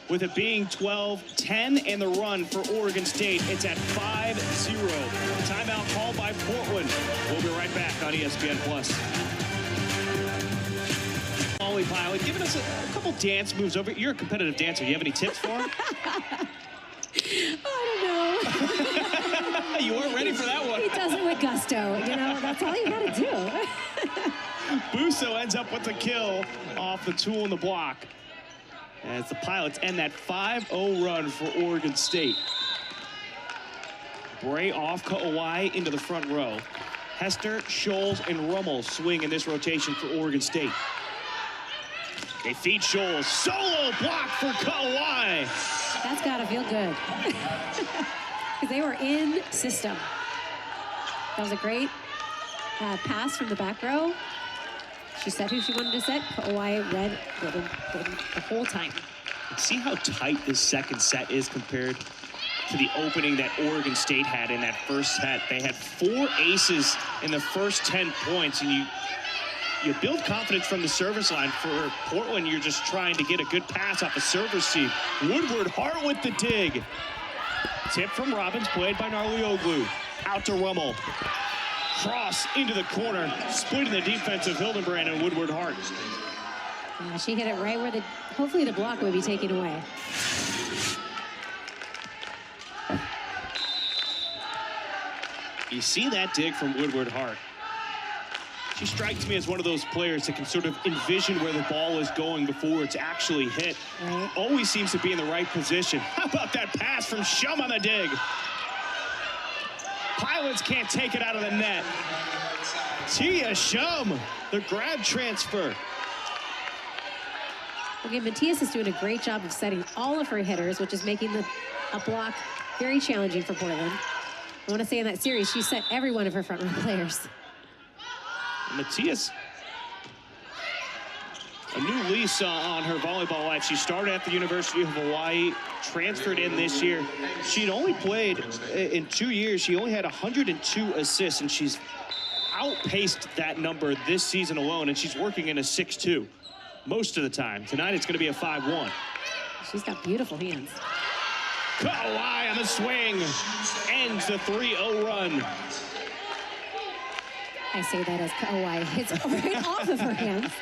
With it being 12-10 and the run for Oregon State, it's at 5-0. Timeout called by Portland. We'll be right back on ESPN+. Molly Pilot, giving us a couple dance moves over. You're a competitive dancer. Do you have any tips for him? I don't know. You weren't ready for that one. He does it with gusto. You know, that's all you got to do. Busso ends up with the kill off the tool in the block. As the Pilots end that 5-0 run for Oregon State. Bray off Ka'awai into the front row. Hester, Scholes, and Rummel swing in this rotation for Oregon State. They feed Scholes. Solo block for Ka'awai. That's got to feel good. Because they were in system. That was a great pass from the back row. She said who she wanted to set. Ka'awai read the whole time. See how tight this second set is compared to the opening that Oregon State had in that first set. They had 4 aces in the first 10 points, and you build confidence from the service line. For Portland, you're just trying to get a good pass off a server seat. Woodward Hart with the dig. Tip from Robbins, played by Narlioglu. Out to Rummel. Cross into the corner, splitting the defense of Hildenbrand and Woodward Hart. Yeah, she hit it right where hopefully the block would be taken away. You see that dig from Woodward Hart. She strikes me as one of those players that can sort of envision where the ball is going before it's actually hit. Right. Always seems to be in the right position. How about that pass from Shum on the dig? Pilots can't take it out of the net. Tia Shum, the grab transfer. Okay, Matthias is doing a great job of setting all of her hitters, which is making a block very challenging for Portland. I want to say in that series, she set every one of her front row players. Matthias, a new lease on her volleyball life. She started at the University of Hawaii, transferred in this year. She'd only played in 2 years. She only had 102 assists, and she's outpaced that number this season alone, and she's working in a 6-2 most of the time. Tonight, it's going to be a 5-1. She's got beautiful hands. Kawhi on the swing, ends the 3-0 run. I say that as Kawhi hits right off of her hands.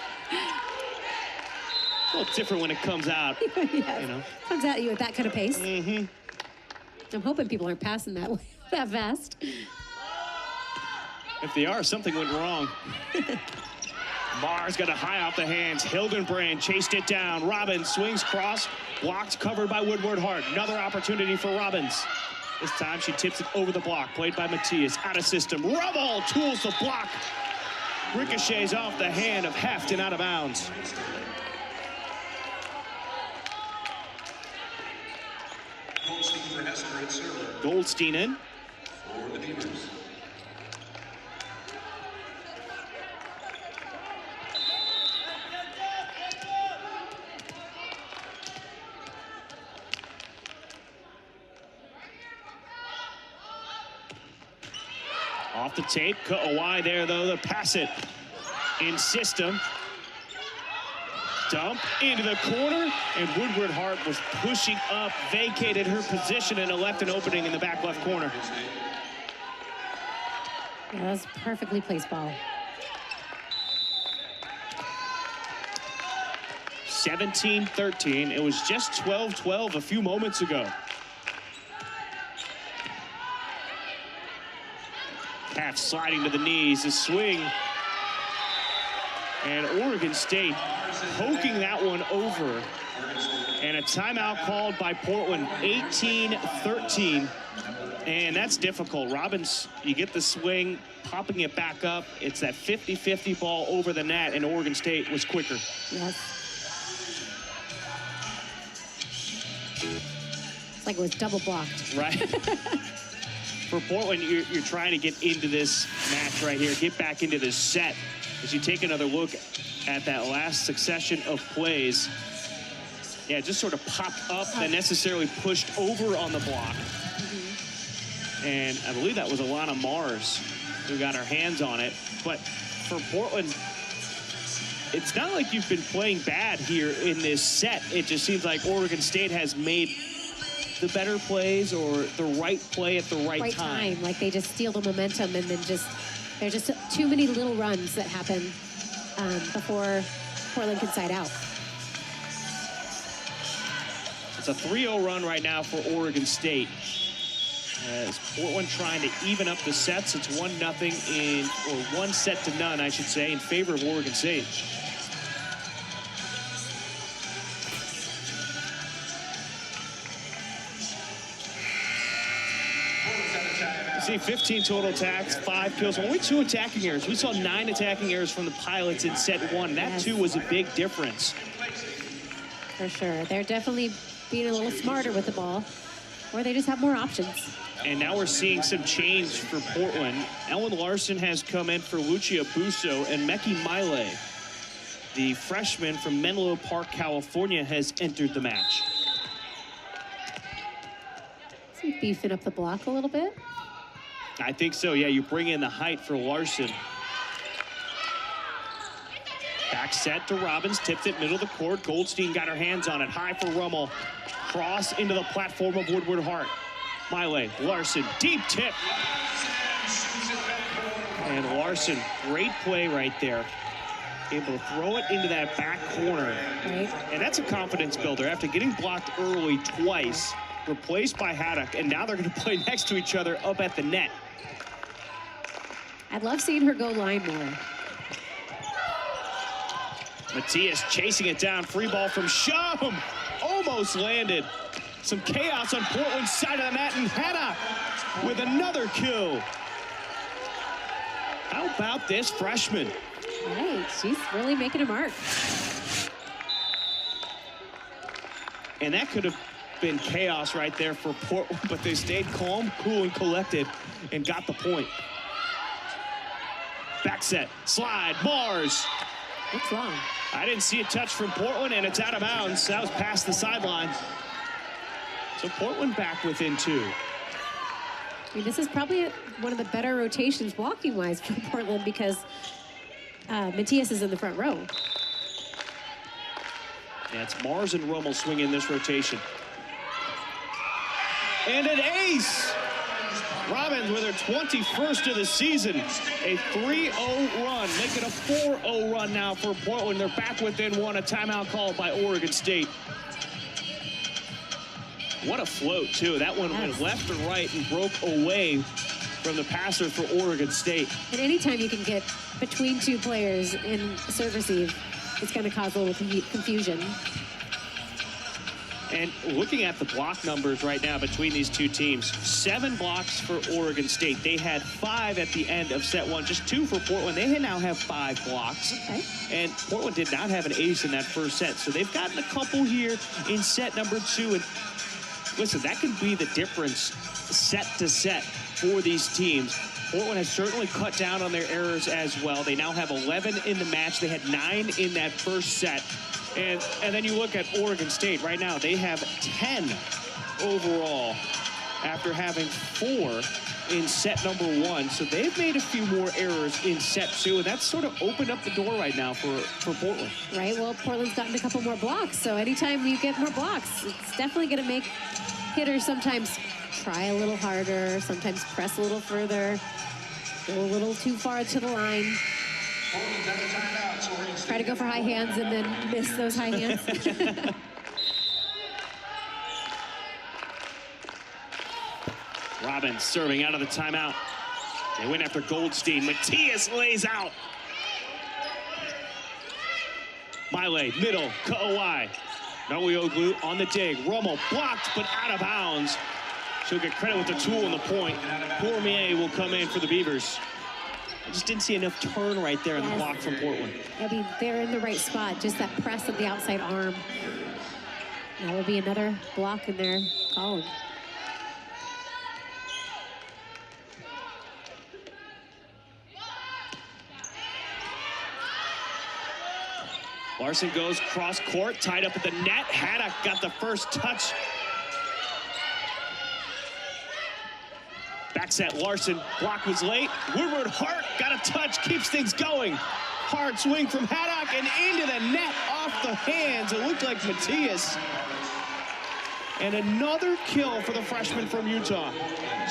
A little different when it comes out. Yes. You know. Comes at you at that kind of pace. Mm-hmm. I'm hoping people aren't passing that way, that fast. If they are, something went wrong. Mars got a high off the hands. Hildenbrand chased it down. Robbins swings cross, blocked, covered by Woodward Hart. Another opportunity for Robbins. This time she tips it over the block, played by Matthias, out of system. Rummel tools the block. Ricochets off the hand of Heft and out of bounds. Goldstein for Hester at server. Goldstein in. For the Beavers. Off the tape, Kawhi there though to pass it in system. Dump into the corner, and Woodward Hart was pushing up, vacated her position, and it left an opening in the back left corner. Yeah, that was perfectly placed ball. 17-13. It was just 12-12 a few moments ago. Half sliding to the knees, a swing. And Oregon State poking that one over. And a timeout called by Portland, 18-13. And that's difficult. Robbins, you get the swing, popping it back up. It's that 50-50 ball over the net, and Oregon State was quicker. Yes. It's like it was double blocked. Right. For Portland, you're trying to get into this match right here, get back into this set. As you take another look at that last succession of plays, yeah, it just sort of popped up and necessarily pushed over on the block. And I believe that was Alana Mars who got her hands on it. But for Portland, it's not like you've been playing bad here in this set. It just seems like Oregon State has made the better plays or the right play at the right time. Like they just steal the momentum, and then there's just too many little runs that happen before Portland can side out. It's a 3-0 run right now for Oregon State. As Portland trying to even up the sets, it's 1-0 or 1 set to none, I should say, in favor of Oregon State. You see 15 total attacks, 5 kills, only 2 attacking errors. We saw 9 attacking errors from the Pilots in set 1. That too was a big difference. For sure. They're definitely being a little smarter with the ball, or they just have more options. And now we're seeing some change for Portland. Ellen Larson has come in for Lucia Busso, and Meki Miley, the freshman from Menlo Park, California, has entered the match. Some beefing up the block a little bit. I think so, yeah. You bring in the height for Larson. Back set to Robbins, tipped it middle of the court. Goldstein got her hands on it, high for Rummel. Cross into the platform of Woodward Hart. Miley, Larson, deep tip. And Larson, great play right there. able to throw it into that back corner. Right. And that's a confidence builder. After getting blocked early twice, replaced by Haddock, and now they're going to play next to each other up at the net. I'd love seeing her go line more. Matias chasing it down. Free ball from Shum. Almost landed. Some chaos on Portland's side of the net, and Haddock with another kill. How about this freshman? Right, she's really making a mark. And that could have been chaos right there for Portland, but they stayed calm, cool, and collected and got the point. Back set, slide, Mars. It's long. I didn't see a touch from Portland, and it's out of bounds. That was past the sideline. So Portland back within 2. I mean, this is probably one of the better rotations blocking-wise for Portland because Matias is in the front row. Yeah, it's Mars and Rummel swinging this rotation. And an ace! Robbins with her 21st of the season. A 3-0 run, making a 4-0 run now for Portland. They're back within 1, a timeout called by Oregon State. What a float, too. That one went left to right and broke away from the passer for Oregon State. And anytime you can get between 2 players in serve receive, it's going to cause a little confusion. And looking at the block numbers right now between these 2 teams, 7 blocks for Oregon State. They had 5 at the end of set 1, just 2 for Portland. They now have 5 blocks. Okay. And Portland did not have an ace in that first set. So they've gotten a couple here in set number 2. And listen, that could be the difference set to set for these teams. Portland has certainly cut down on their errors as well. They now have 11 in the match. They had 9 in that first set. And then you look at Oregon State right now. They have 10 overall after having 4 in set number 1. So they've made a few more errors in set 2. And that's sort of opened up the door right now for Portland. Right, well, Portland's gotten a couple more blocks. So anytime you get more blocks, it's definitely going to make hitters sometimes try a little harder, sometimes press a little further, go a little too far to the line. Try to go for high hands and then miss those high hands. Robbins serving out of the timeout. They went after Goldstein. Matias lays out. Miley, middle, Ka'awai. Nowioglu on the dig. Rummel blocked, but out of bounds. She'll get credit with the tool and the point. Cormier will come in for the Beavers. I just didn't see enough turn right there in the block from Portland. I mean, they're in the right spot, just that press of the outside arm. That will be another block in their column. Larson goes cross court, tied up at the net. Haddock got the first touch. Back set, Larson, block was late. Woodward Hart got a touch, keeps things going. Hard swing from Haddock and into the net off the hands. It looked like Matias. And another kill for the freshman from Utah.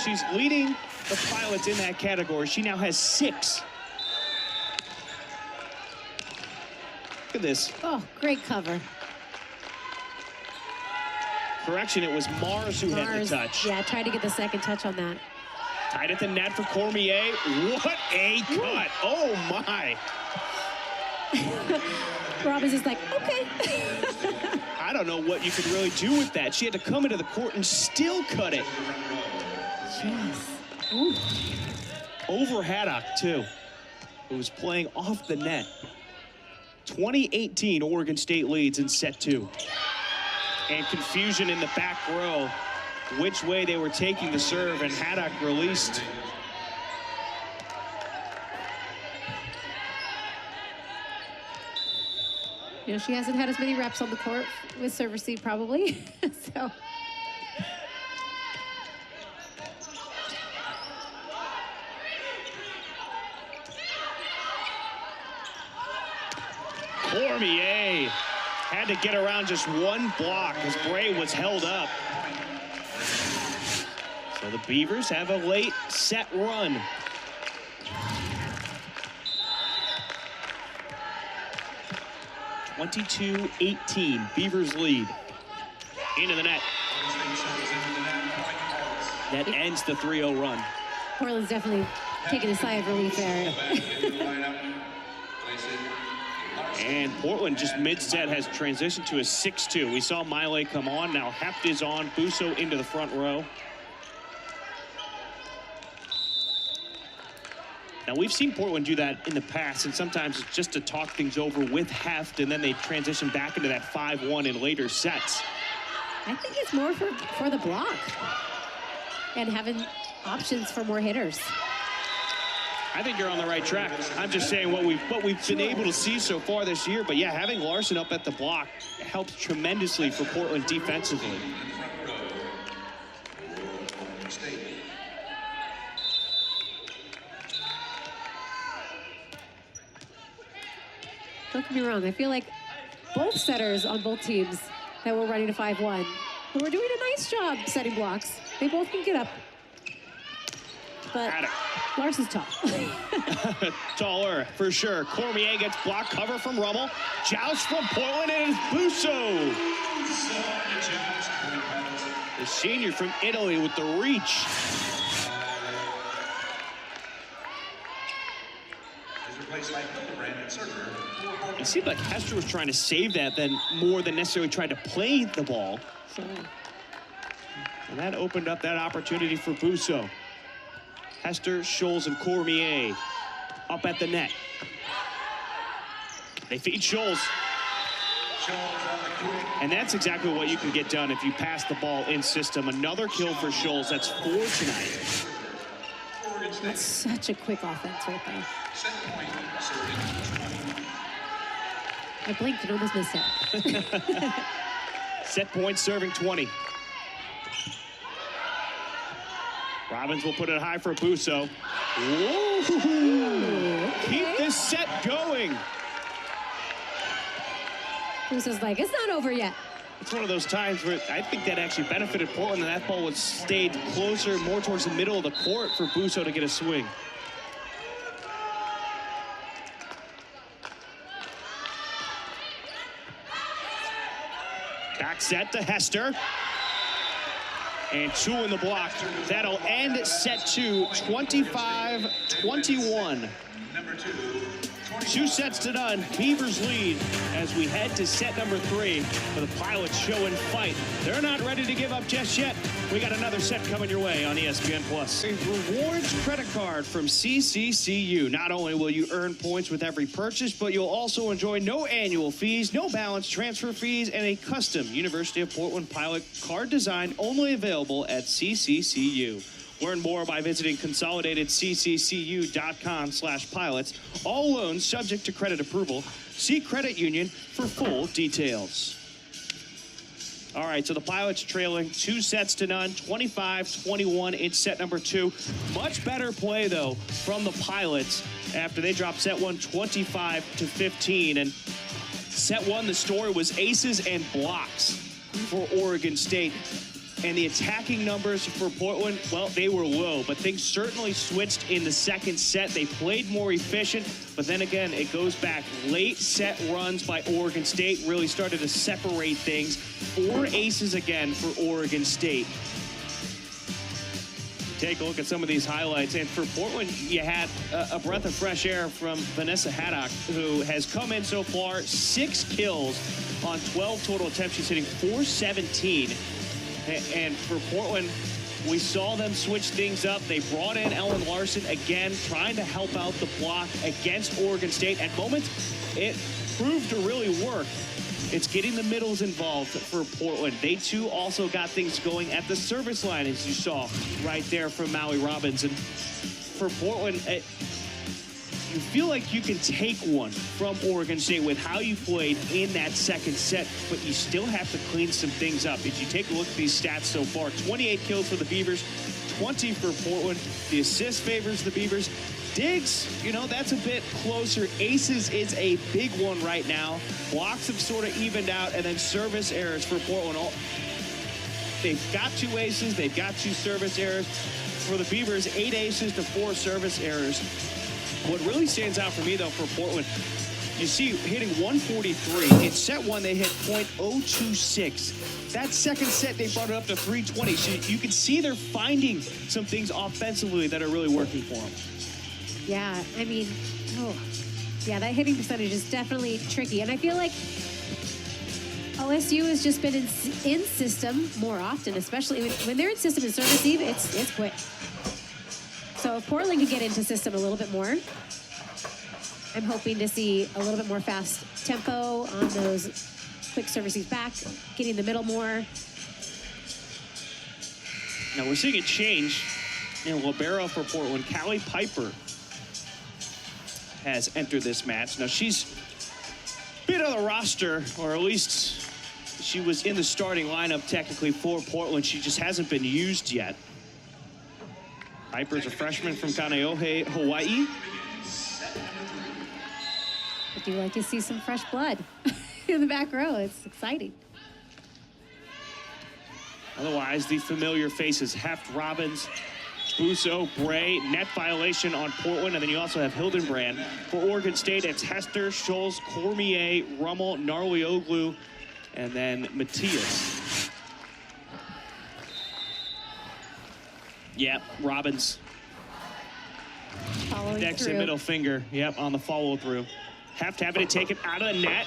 She's leading the Pilots in that category. She now has 6. Look at this. Oh, great cover. Correction, it was Mars who had the touch. Yeah, tried to get the second touch on that. Tied at the net for Cormier. What a cut. Oh, my. Robbins is like, okay. I don't know what you could really do with that. She had to come into the court and still cut it. Yes. Ooh. Over Haddock, too, who was playing off the net. 2018, Oregon State leads in set 2. And confusion in the back row, which way they were taking the serve, and Haddock released. You know, she hasn't had as many reps on the court with serve receive probably. So. Cormier had to get around just one block as Bray was held up. So the Beavers have a late set run. 22-18. Beavers lead. Into the net. That ends the 3-0 run. Portland's definitely taking a sigh of relief there. And Portland just mid-set has transitioned to a 6-2. We saw Miley come on. Now Heft is on. Busso into the front row. Now, we've seen Portland do that in the past, and sometimes it's just to talk things over with Heft, and then they transition back into that 5-1 in later sets. I think it's more for the block and having options for more hitters. I think you're on the right track. I'm just saying what we've been able to see so far this year. But yeah, having Larson up at the block helps tremendously for Portland defensively. Don't get me wrong, I feel like both setters on both teams that were running to 5-1 were doing a nice job setting blocks. They both can get up. But Larson's tall. Taller, for sure. Cormier gets block cover from Rummel. Joust from Portland, and it's Busso. The senior from Italy with the reach. It seemed like Hester was trying to save that more than necessarily trying to play the ball. Sure. And that opened up that opportunity for Busso. Hester, Scholes, and Cormier up at the net. They feed Scholes. And that's exactly what you can get done if you pass the ball in system. Another kill for Scholes. That's 4 tonight. That's such a quick offense right there. I blinked and almost missed it. Set point serving 20. Robbins will put it high for Busso. Okay. Keep this set going. Busso's like, it's not over yet. It's one of those times where I think that actually benefited Portland, and that ball would stayed closer, more towards the middle of the court for Busso to get a swing. Back set to Hester. And 2 in the block. That'll end set 2, 25-21. 2 sets to none. Beavers lead as we head to set number 3 for the Pilots show and fight. They're not ready to give up just yet. We got another set coming your way on ESPN+. A rewards credit card from CCCU. Not only will you earn points with every purchase, but you'll also enjoy no annual fees, no balance transfer fees, and a custom University of Portland Pilot card design only available at CCCU. Learn more by visiting consolidatedcccu.com/pilots. All loans subject to credit approval. See credit union for full details. All right, so the Pilots trailing 2 sets to none, 25-21 in set number 2. Much better play, though, from the Pilots after they dropped set 1 25-15. And set 1, the story was aces and blocks for Oregon State. And the attacking numbers for Portland, well, they were low, but things certainly switched in the second set. They played more efficient, but then again, it goes back. Late set runs by Oregon State really started to separate things. 4 aces again for Oregon State. Take a look at some of these highlights. And for Portland, you had a breath of fresh air from Vanessa Haddock, who has come in so far, 6 kills on 12 total attempts. She's hitting .417. And for Portland, we saw them switch things up. They brought in Ellen Larson again, trying to help out the block against Oregon State. At moments, it proved to really work. It's getting the middles involved for Portland. They, too, also got things going at the service line, as you saw right there from Maui Robbins. And for Portland, you feel like you can take one from Oregon State with how you played in that second set, but you still have to clean some things up. If you take a look at these stats so far, 28 kills for the Beavers, 20 for Portland. The assist favors the Beavers. Diggs, you know, that's a bit closer. Aces is a big one right now. Blocks have sort of evened out, and then service errors for Portland. They've got 2 aces. They've got 2 service errors. For the Beavers, 8 aces to 4 service errors. What really stands out for me, though, for Portland, You see, hitting 143. In set one, they hit .026. That second set, they brought it up to 320. So you can see they're finding some things offensively that are really working for them. Yeah, I mean, yeah, that hitting percentage is definitely tricky. And I feel like OSU has just been in system more often, especially when they're in system and service eve, it's quick. So if Portland can get into system a little bit more, I'm hoping to see a little bit more fast tempo on those quick services back, getting the middle more. Now we're seeing a change in libero for Portland. Callie Piper has entered this match. Now she's been on the roster, or at least she was in the starting lineup technically for Portland. She just hasn't been used yet. Piper's a freshman from Kaneohe, Hawaii. I do like to see some fresh blood in the back row. It's exciting. Otherwise, the familiar faces: Heft, Robbins, Busso, Bray. Net violation on Portland. And then you also have Hildenbrand. For Oregon State, it's Hester, Scholes, Cormier, Rummel, Narlioglu, and then Matthias. Yep, Robbins. Following Next through. and middle finger. Yep, on the follow through. Heft having to take it out of the net.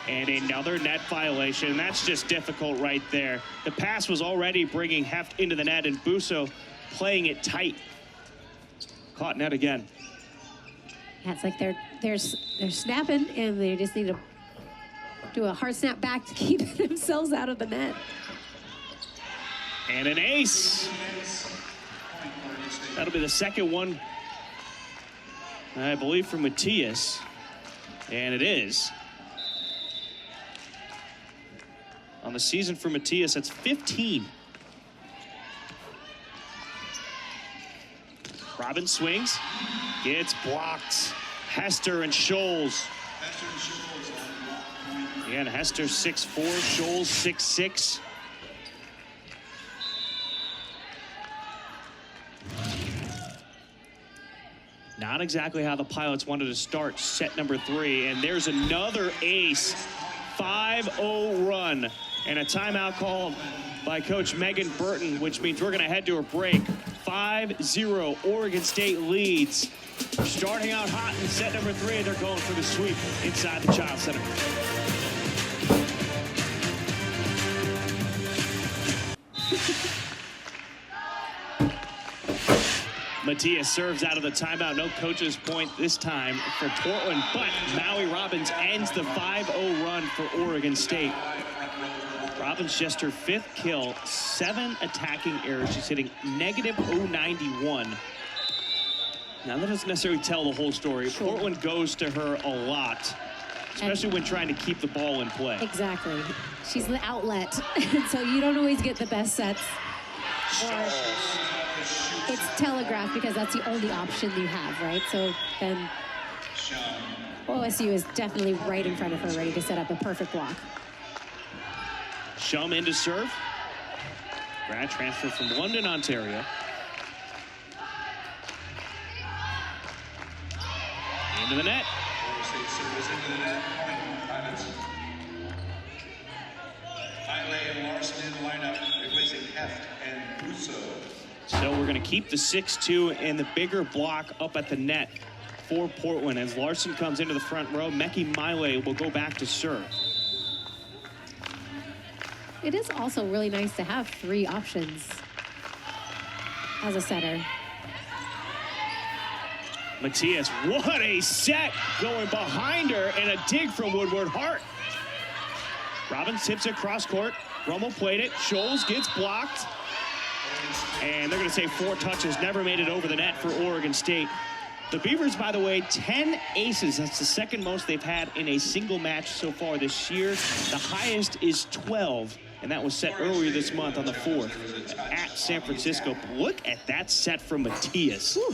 And another net violation. That's just difficult right there. The pass was already bringing Heft into the net, and Busso playing it tight. Caught net again. Yeah, it's like they're snapping, and they just need to do a hard snap back to keep themselves out of the net. And an ace. That'll be the second one, I believe, for Matthias. And it is. On the season for Matthias, that's 15. Robbins swings, gets blocked. Hester and Scholes. Again, Hester 6'4", Scholes 6'6". Not exactly how the Pilots wanted to start set number 3. And there's another ace. 5-0 run. And a timeout call by Coach Megan Burton, which means we're going to head to a break. 5-0 Oregon State leads. Starting out hot in set number 3. They're going for the sweep inside the Child Center. Matthias serves out of the timeout. No coach's point this time for Portland, but Maui Robbins ends the 5-0 run for Oregon State. Robbins just her 5th kill, 7 attacking errors. She's hitting negative .091. Now that doesn't necessarily tell the whole story. Sure. Portland goes to her a lot, especially when trying to keep the ball in play. Exactly. She's the outlet, so you don't always get the best sets. Or it's telegraphed because that's the only option you have, right? So then OSU is definitely right in front of her, ready to set up a perfect block. Shum in to serve. Grad transfer from London, Ontario. Into the net. Oregon State service into the net. Point, Pilots. Miley and Larson in the lineup, replacing Heft and Busso. So we're going to keep the 6-2 and the bigger block up at the net for Portland. As Larson comes into the front row, Meki Miley will go back to serve. It is also really nice to have 3 options as a setter. Matthias, what a set going behind her, and a dig from Woodward Hart. Robbins tips it cross court. Rummel played it. Scholes gets blocked. And they're going to say 4 touches. Never made it over the net for Oregon State. The Beavers, by the way, 10 aces. That's the second most they've had in a single match so far this year. The highest is 12, and that was set earlier this month on the 4th at San Francisco. Look at that set from Matthias. Whew.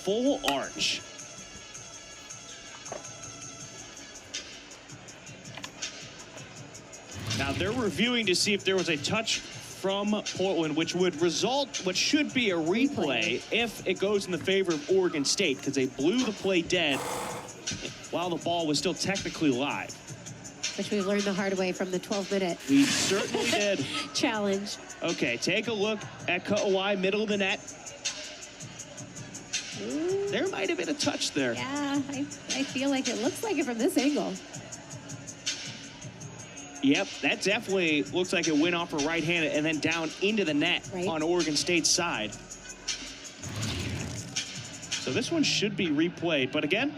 Full arch. Now they're reviewing to see if there was a touch from Portland, which would result what should be a replay if it goes in the favor of Oregon State, because they blew the play dead while the ball was still technically live. Which we learned the hard way from the 12-minute We certainly did. challenge. Okay, take a look at Kauai, middle of the net. Ooh. There might have been a touch there. Yeah, I feel like it looks like it from this angle. Yep, that definitely looks like it went off her right hand and then down into the net on Oregon State's side. So this one should be replayed. But again,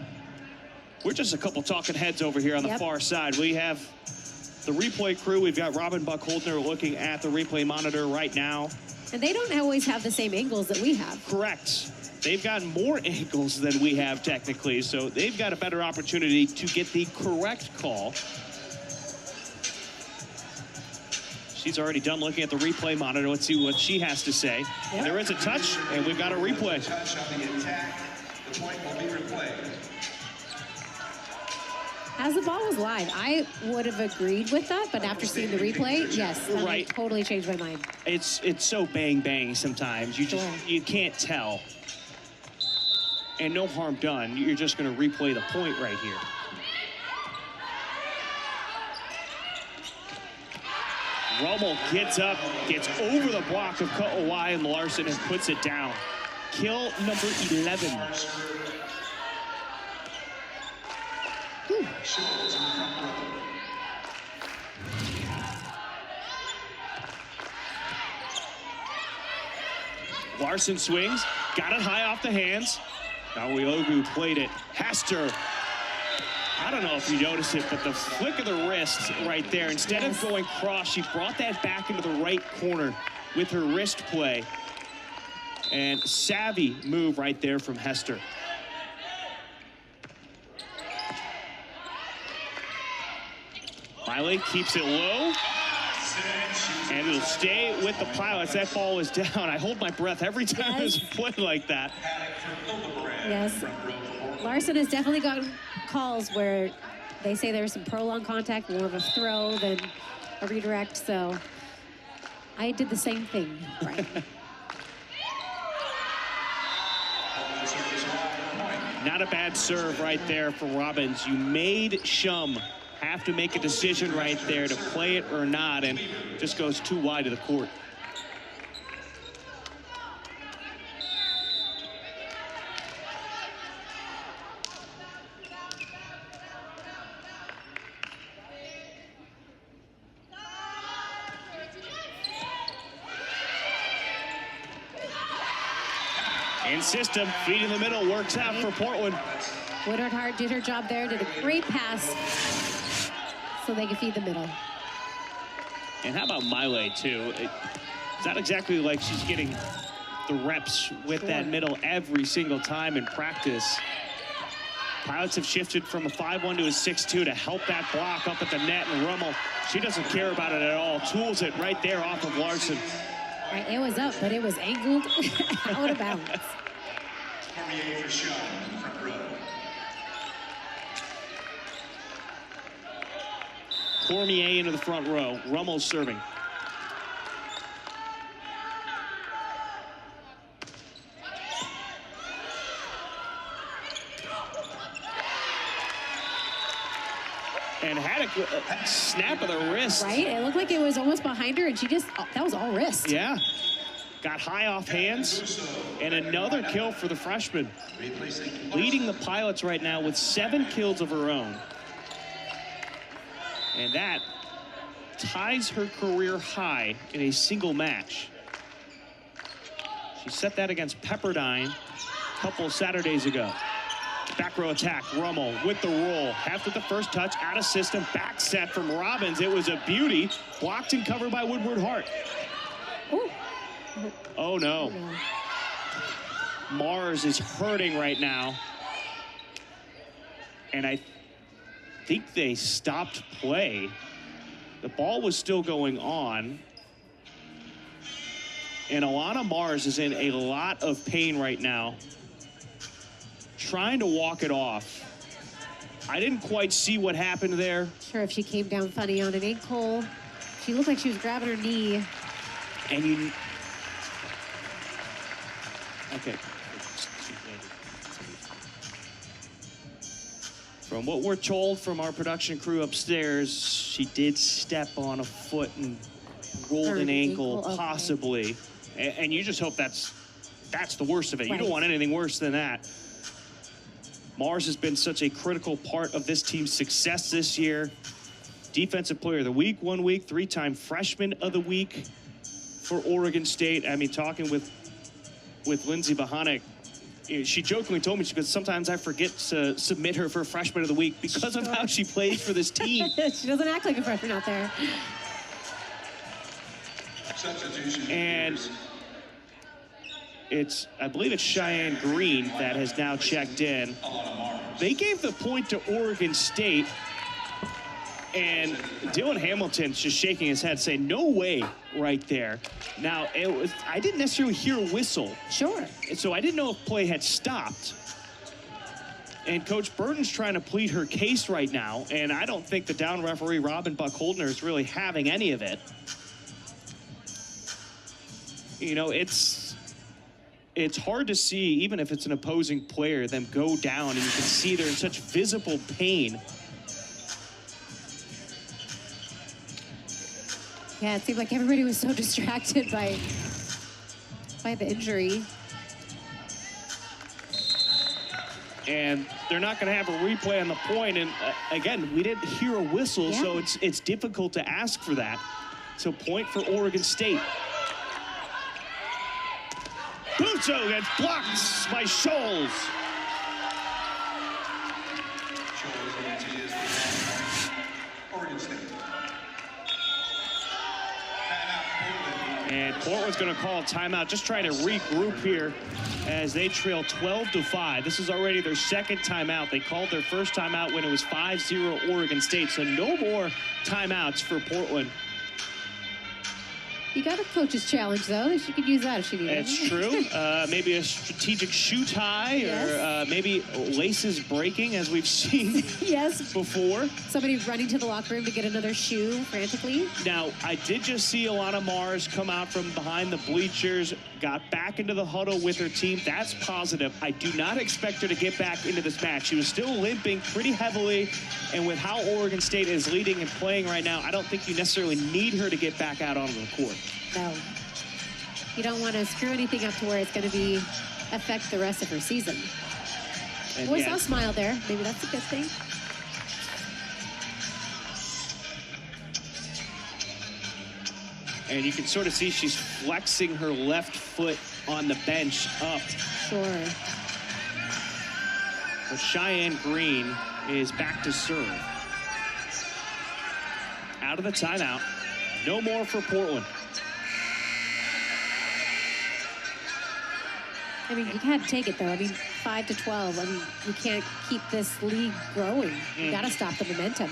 we're just a couple talking heads over here on the far side. We have the replay crew. We've got Robin Buck-Holdner looking at the replay monitor right now. And they don't always have the same angles that we have. Correct. They've got more angles than we have technically, so they've got a better opportunity to get the correct call. She's already done looking at the replay monitor. Let's see what she has to say. Yep. There is a touch, and we've got a replay. Touch on the attack. The point will be replayed. As the ball was live, I would have agreed with that, but after seeing the replay, yes, that totally changed my mind. It's so bang bang sometimes. You can't tell. And no harm done. You're just going to replay the point right here. Rummel gets up, gets over the block of Kauai and Larson and puts it down. Kill number 11. Larson swings, got it high off the hands. Now Ogu played it. Hester. I don't know if you noticed it, but the flick of the wrist right there, instead of going cross, she brought that back into the right corner with her wrist play. And savvy move right there from Hester. Miley keeps it low. And it'll stay with the Pilots. That ball is down. I hold my breath every time there's a play like that. Yes. Larson has definitely gotten calls where they say there's some prolonged contact, more of a throw than a redirect. So I did the same thing, Brian. Not a bad serve right there for Robbins. You made Shum have to make a decision right there to play it or not, and just goes too wide of the court. In system, feed in the middle, works out for Portland. Woodard Hart did her job there, did a great pass so they could feed the middle. And how about Miley, too? It's not exactly like she's getting the reps with that middle every single time in practice. Pilots have shifted from a 5-1 to a 6-2 to help that block up at the net, and Rummel, she doesn't care about it at all. Tools it right there off of Larson. Right, it was up, but it was angled out of bounds. Cormier for Shaw in the front row. Cormier into the front row. Rummel serving. And had a snap of the wrist. Right, it looked like it was almost behind her, and she just, that was all wrist. Yeah. Got high off hands, and another kill for the freshman. Leading the Pilots right now with 7 kills of her own. And that ties her career high in a single match. She set that against Pepperdine a couple Saturdays ago. Back row attack, Rummel with the roll. After the first touch, out of system, back set from Robbins. It was a beauty, blocked and covered by Woodward Hart. Ooh. Oh no. Mars is hurting right now. And I think they stopped play. The ball was still going on. And Alana Mars is in a lot of pain right now, trying to walk it off. I didn't quite see what happened there. Sure, if she came down funny on an ankle. She looked like she was grabbing her knee. And you... Okay. From what we're told from our production crew upstairs, she did step on a foot and rolled an ankle, okay. Possibly. And you just hope that's the worst of it. Right. You don't want anything worse than that. Mars has been such a critical part of this team's success this year. Defensive Player of the Week 1 week, 3-time Freshman of the Week for Oregon State. I mean, talking with Lindsay Bohanec, she jokingly told me, she goes, sometimes I forget to submit her for Freshman of the Week because of how she plays for this team. She doesn't act like a freshman out there. And I believe it's Cheyenne Green that has now checked in. They gave the point to Oregon State, and Dylan Hamilton's just shaking his head, saying, no way, right there. Now, I didn't necessarily hear a whistle. Sure. So I didn't know if play had stopped. And Coach Burton's trying to plead her case right now, and I don't think the down referee, Robin Buck-Holdner, is really having any of it. You know, it's hard to see, even if it's an opposing player, them go down, and you can see they're in such visible pain. Yeah, it seemed like everybody was so distracted by the injury. And they're not going to have a replay on the point. And again, we didn't hear a whistle, yeah. So it's difficult to ask for that. So point for Oregon State. Busso gets blocked by Scholes. Oregon State. And Portland's going to call a timeout, just trying to regroup here as they trail 12-5. This is already their second timeout. They called their first timeout when it was 5-0 Oregon State, so no more timeouts for Portland. You got a coach's challenge, though. She could use that if she needed. That's true. Maybe a strategic shoe tie, yes. Or maybe laces breaking, as we've seen yes. before. Somebody running to the locker room to get another shoe frantically. Now, I did just see Alana Mars come out from behind the bleachers, got back into the huddle with her team. That's positive. I do not expect her to get back into this match. She was still limping pretty heavily, and with how Oregon State is leading and playing right now, I don't think you necessarily need her to get back out onto the court. No. You don't want to screw anything up to where it's going to affect the rest of her season. And Boy, saw a smile there. Maybe that's a good thing. And you can sort of see she's flexing her left foot on the bench up. Sure. But Cheyenne Green is back to serve. Out of the timeout. No more for Portland. I mean, you can't take it, though. I mean, 5-12. I mean, you can't keep this league growing. You got to stop the momentum.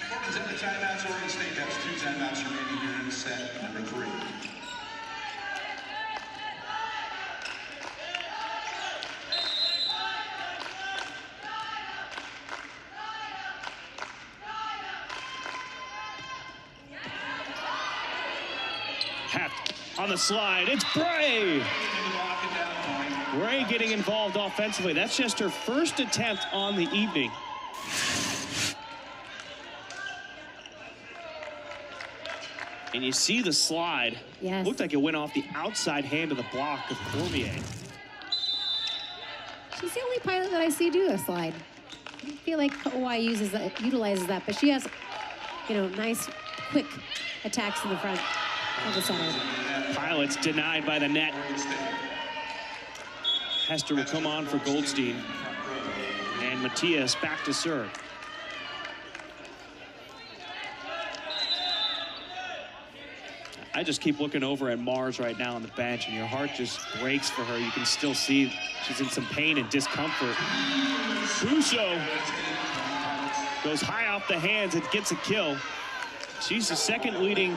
Portland's in the timeouts. Oregon State has 2 timeouts remaining here in set number 3. Heft on the slide. It's Bray. Bray getting involved offensively. That's just her first attempt on the evening. And you see the slide. Yes. Looked like it went off the outside hand of the block of Cormier. She's the only pilot that I see do a slide. I feel like Hawaii utilizes that, but she has, nice, quick attacks in the front of the center. Pilots denied by the net. Hester will come on for Goldstein. And Matias back to serve. I just keep looking over at Mars right now on the bench, and your heart just breaks for her. You can still see she's in some pain and discomfort. Busso goes high off the hands and gets a kill. She's the second leading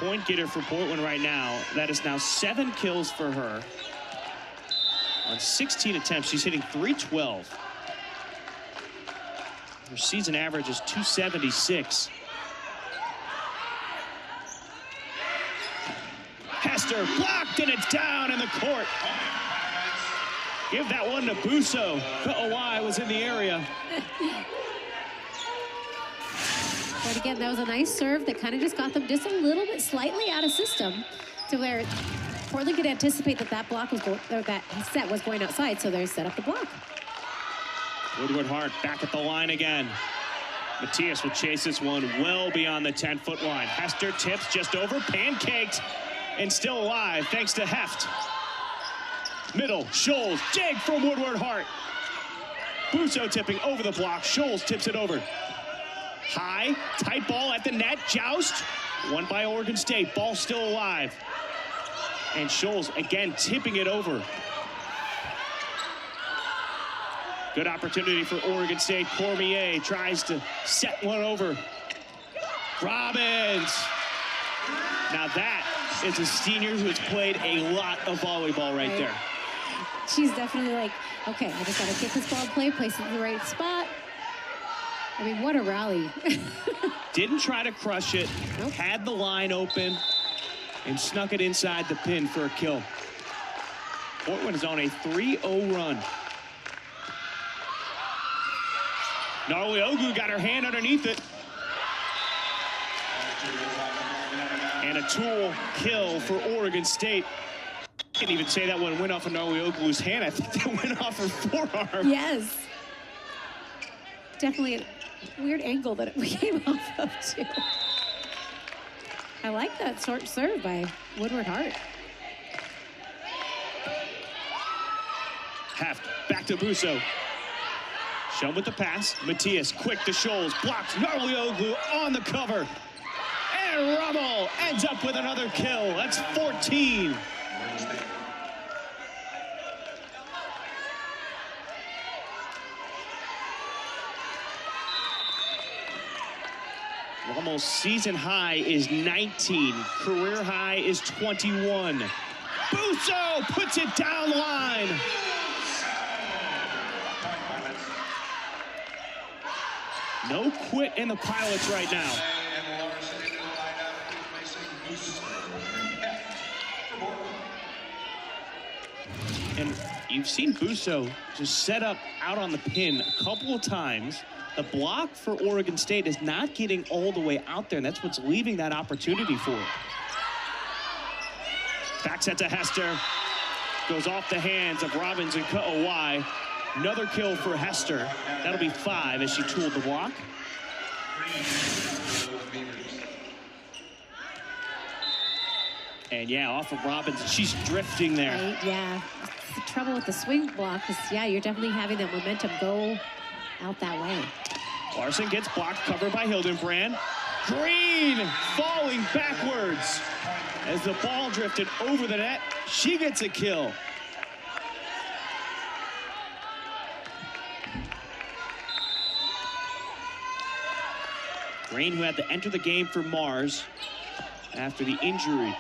point getter for Portland right now. That is now 7 kills for her. On 16 attempts, she's hitting .312. Her season average is .276. Hester blocked, and it's down in the court. Give that one to Busso. Ka'awai was in the area. But again, that was a nice serve that kind of just got them just a little bit slightly out of system to where Portland could anticipate that that block was that set was going outside, so they set up the block. Woodward Hart back at the line again. Matias will chase this one well beyond the 10-foot line. Hester tips just over, pancaked, and still alive thanks to Heft. Middle, Scholes, dig from Woodward Hart. Busso tipping over the block. Scholes tips it over. High, tight ball at the net, joust. Won by Oregon State, ball still alive. And Scholes again tipping it over. Good opportunity for Oregon State. Cormier tries to set one over. Robbins. Now that is a senior who has played a lot of volleyball right there. She's definitely like, okay, I just got to get this ball in play, place it in the right spot. I mean, what a rally. Didn't try to crush it. Nope. Had the line open and snuck it inside the pin for a kill. Portland is on a 3-0 run. Narliogu got her hand underneath it. And a tool kill for Oregon State. I can't even say that one went off of Narliogu's hand. I think that went off her forearm. Yes. Definitely a weird angle that it came off of, too. I like that short serve by Woodward Hart. Heft back to Busso. Shum with the pass. Matias quick to Scholes. Blocks Narliogu on the cover. And Rummel ends up with another kill. That's 14. Rummel's season high is 19. Career high is 21. Busso puts it down line. No quit in the Pilots right now. And you've seen Busso just set up out on the pin a couple of times. The block for Oregon State is not getting all the way out there, and that's what's leaving that opportunity for it. Back set to Hester. Goes off the hands of Robbins and Ka'awai. Another kill for Hester. That'll be 5 as she tooled the block. And yeah, off of Robbins. She's drifting there. Right, yeah. The trouble with the swing block is, yeah, you're definitely having that momentum go out that way. Larson gets blocked, covered by Hildenbrand. Green falling backwards as the ball drifted over the net. She gets a kill. Green, who had to enter the game for Mars after the injury.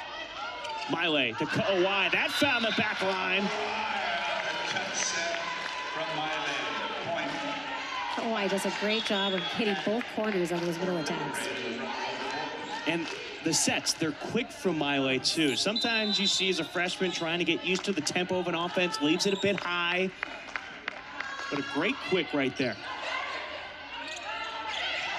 Miley to Ka'awai. That found the back line. Ka'awai does a great job of hitting both corners on those middle attacks. And the sets, they're quick from Miley, too. Sometimes you see as a freshman trying to get used to the tempo of an offense, leaves it a bit high. But a great quick right there.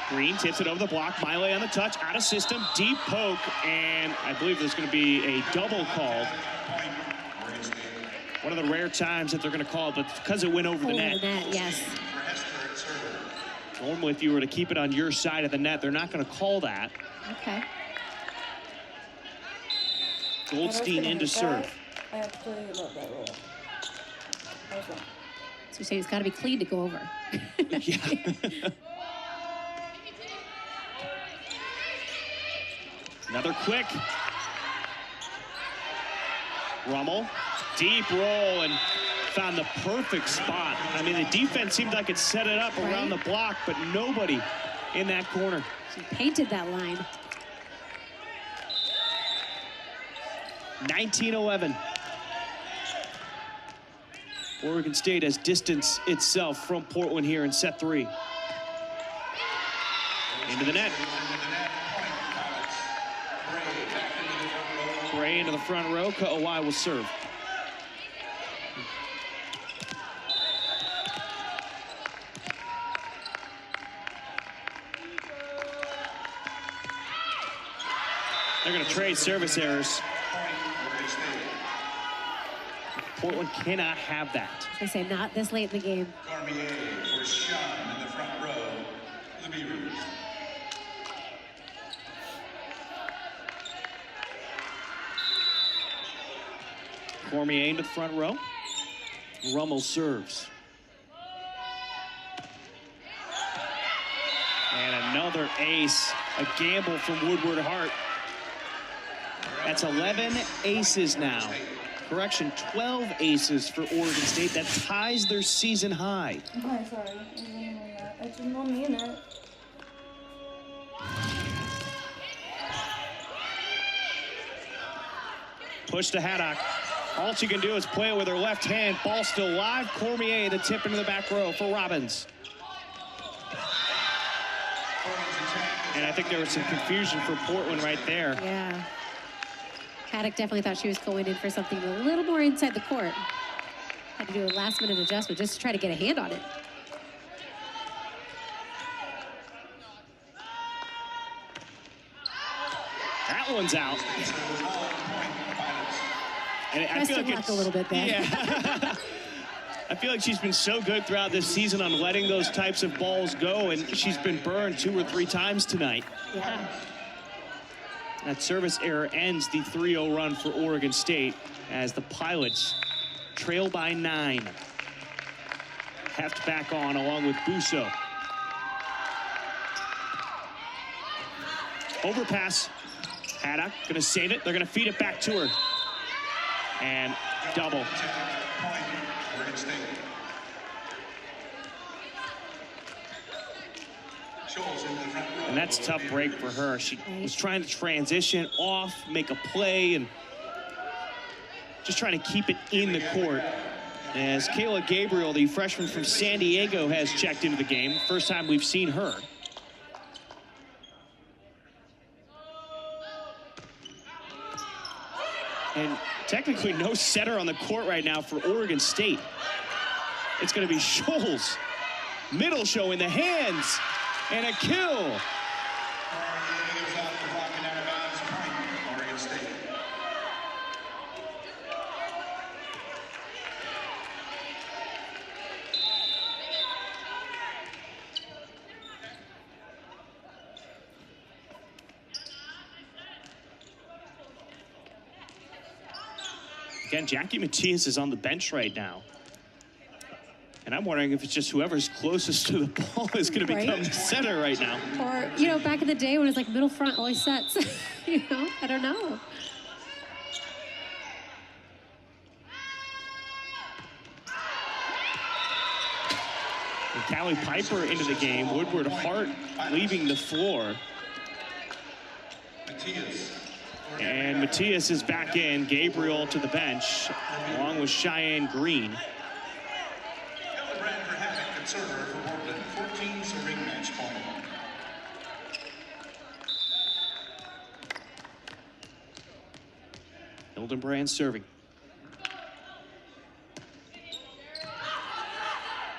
Green tips it over the block. Miley on the touch, out of system, deep poke, and I believe there's going to be a double called. One of the rare times that they're going to call it, but because it went over the net. Yes. Normally, if you were to keep it on your side of the net, they're not going to call that. Okay. Goldstein into serve. I absolutely love that rule. So you say it's got to be clean to go over. Yeah. Another quick. Rummel, deep roll, and found the perfect spot. I mean, the defense seemed like it set it up around the block, but nobody in that corner. She painted that line. 19-11. Oregon State has distanced itself from Portland here in set 3. Into the net. Gray into the front row. Ka'awai will serve. They're going to trade service errors. Portland cannot have that. I say not this late in the game. Cormier for Sean in the front row. The Beavers. Cormier into the front row. Rummel serves. And another ace. A gamble from Woodward Hart. That's 11 aces now. Correction, 12 aces for Oregon State. That ties their season high. I'm sorry. I did not mean it. Push to Haddock. All she can do is play it with her left hand. Ball still live. Cormier the tip into the back row for Robbins. And I think there was some confusion for Portland right there. Yeah. Haddock definitely thought she was going in for something a little more inside the court. Had to do a last-minute adjustment just to try to get a hand on it. That one's out. And I feel like luck a little bit there. Yeah. I feel like she's been so good throughout this season on letting those types of balls go, and she's been burned 2 or 3 times tonight. Yeah. That service error ends the 3-0 run for Oregon State as the Pilots trail by 9. Heft back on along with Busso. Overpass. Haddock gonna save it. They're gonna feed it back to her. And double. Oregon State. And that's a tough break for her. She was trying to transition off, make a play, and just trying to keep it in the court. As Kayla Gabriel, the freshman from San Diego, has checked into the game. First time we've seen her. And technically no setter on the court right now for Oregon State. It's going to be Scholes. Middle show in the hands. And a kill. Again, Jackie Matias is on the bench right now. And I'm wondering if it's just whoever's closest to the ball is going to become the center right now. Or, you know, back in the day when it was like middle front always sets. You know, I don't know. And Callie Piper into the game. Woodward Hart leaving the floor. And Matias is back in. Gabriel to the bench, along with Cheyenne Green. Server for Portland, 14's a ring match point. Hildenbrand serving.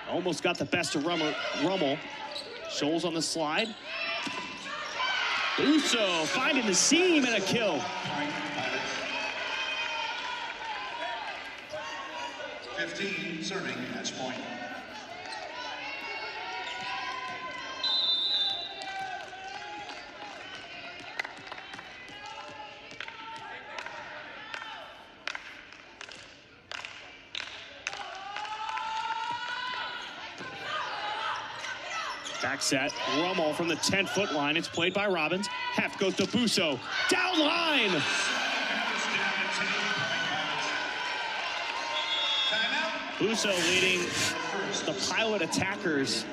Almost got the best of Rummel. Scholes on the slide. Busso finding the seam and a kill. 15 serving match point. Back set, Rummel from the 10-foot line. It's played by Robbins. Heft goes to Busso. Down line! Busso leading the Pilot attackers.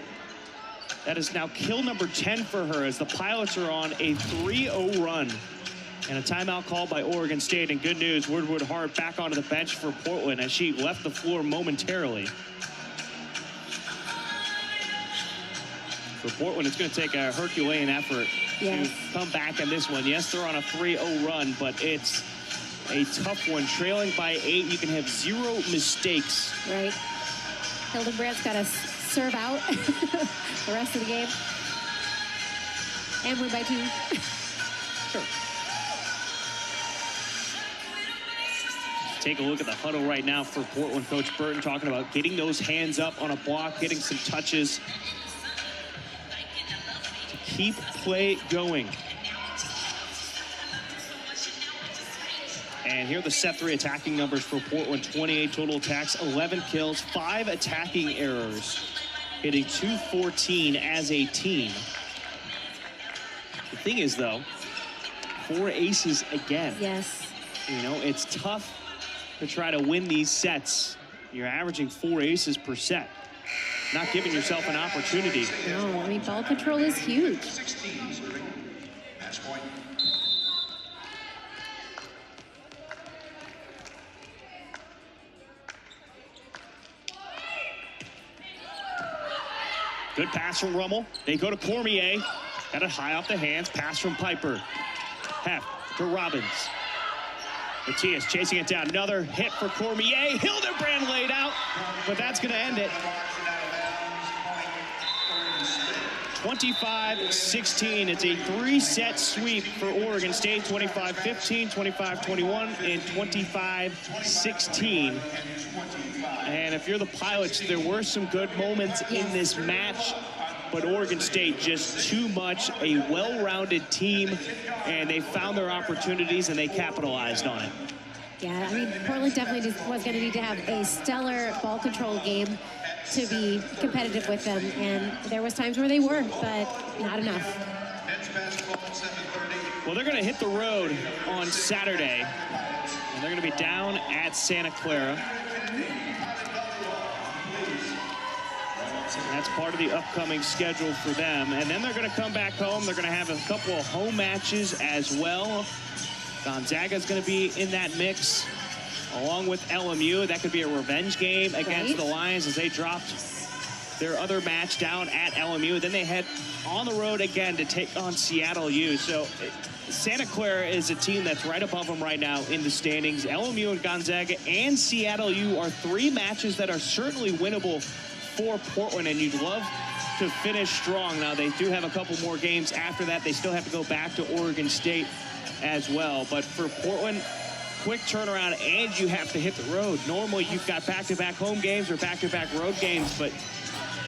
That is now kill number 10 for her as the Pilots are on a 3-0 run. And a timeout called by Oregon State. And good news, Woodward Hart back onto the bench for Portland as she left the floor momentarily. For Portland, it's going to take a Herculean effort to come back in this one. Yes, they're on a 3-0 run, but it's a tough one. Trailing by 8, you can have 0 mistakes. Right. Hildenbrand's got to serve out the rest of the game. And win by 2. Sure. Take a look at the huddle right now for Portland. Coach Burton talking about getting those hands up on a block, getting some touches to keep play going. And here are the set 3 attacking numbers for Portland. 28 total attacks, 11 kills, 5 attacking errors, hitting .214 as a team. The thing is, though, 4 aces again. Yes. You know, it's tough to try to win these sets. You're averaging 4 aces per set. Not giving yourself an opportunity. No, I mean, ball control is huge. 16 serving. Match point. Good pass from Rummel. They go to Cormier. Got it high off the hands. Pass from Piper. Heft to Robbins. Matias chasing it down. Another hit for Cormier. Hildebrand laid out, but that's going to end it. 25-16. It's a 3-set sweep for Oregon State. 25-15, 25-21, and 25-16. And if you're the Pilots, there were some good moments in this match, but Oregon State just too much, a well-rounded team, and they found their opportunities and they capitalized on it. Yeah, I mean, Portland definitely was going to need to have a stellar ball control game to be competitive with them, and there was times where they were, but not enough. Well, they're going to hit the road on Saturday, and they're going to be down at Santa Clara. That's part of the upcoming schedule for them. And then they're going to come back home. They're going to have a couple of home matches as well. Gonzaga's going to be in that mix, along with LMU. That could be a revenge game against the Lions as they dropped their other match down at LMU. Then they head on the road again to take on Seattle U. So Santa Clara is a team that's right above them right now in the standings. LMU and Gonzaga and Seattle U are 3 matches that are certainly winnable for Portland, and you'd love to finish strong. Now, they do have a couple more games after that. They still have to go back to Oregon State as well. But for Portland, quick turnaround, and you have to hit the road. Normally, you've got back-to-back home games or back-to-back road games, but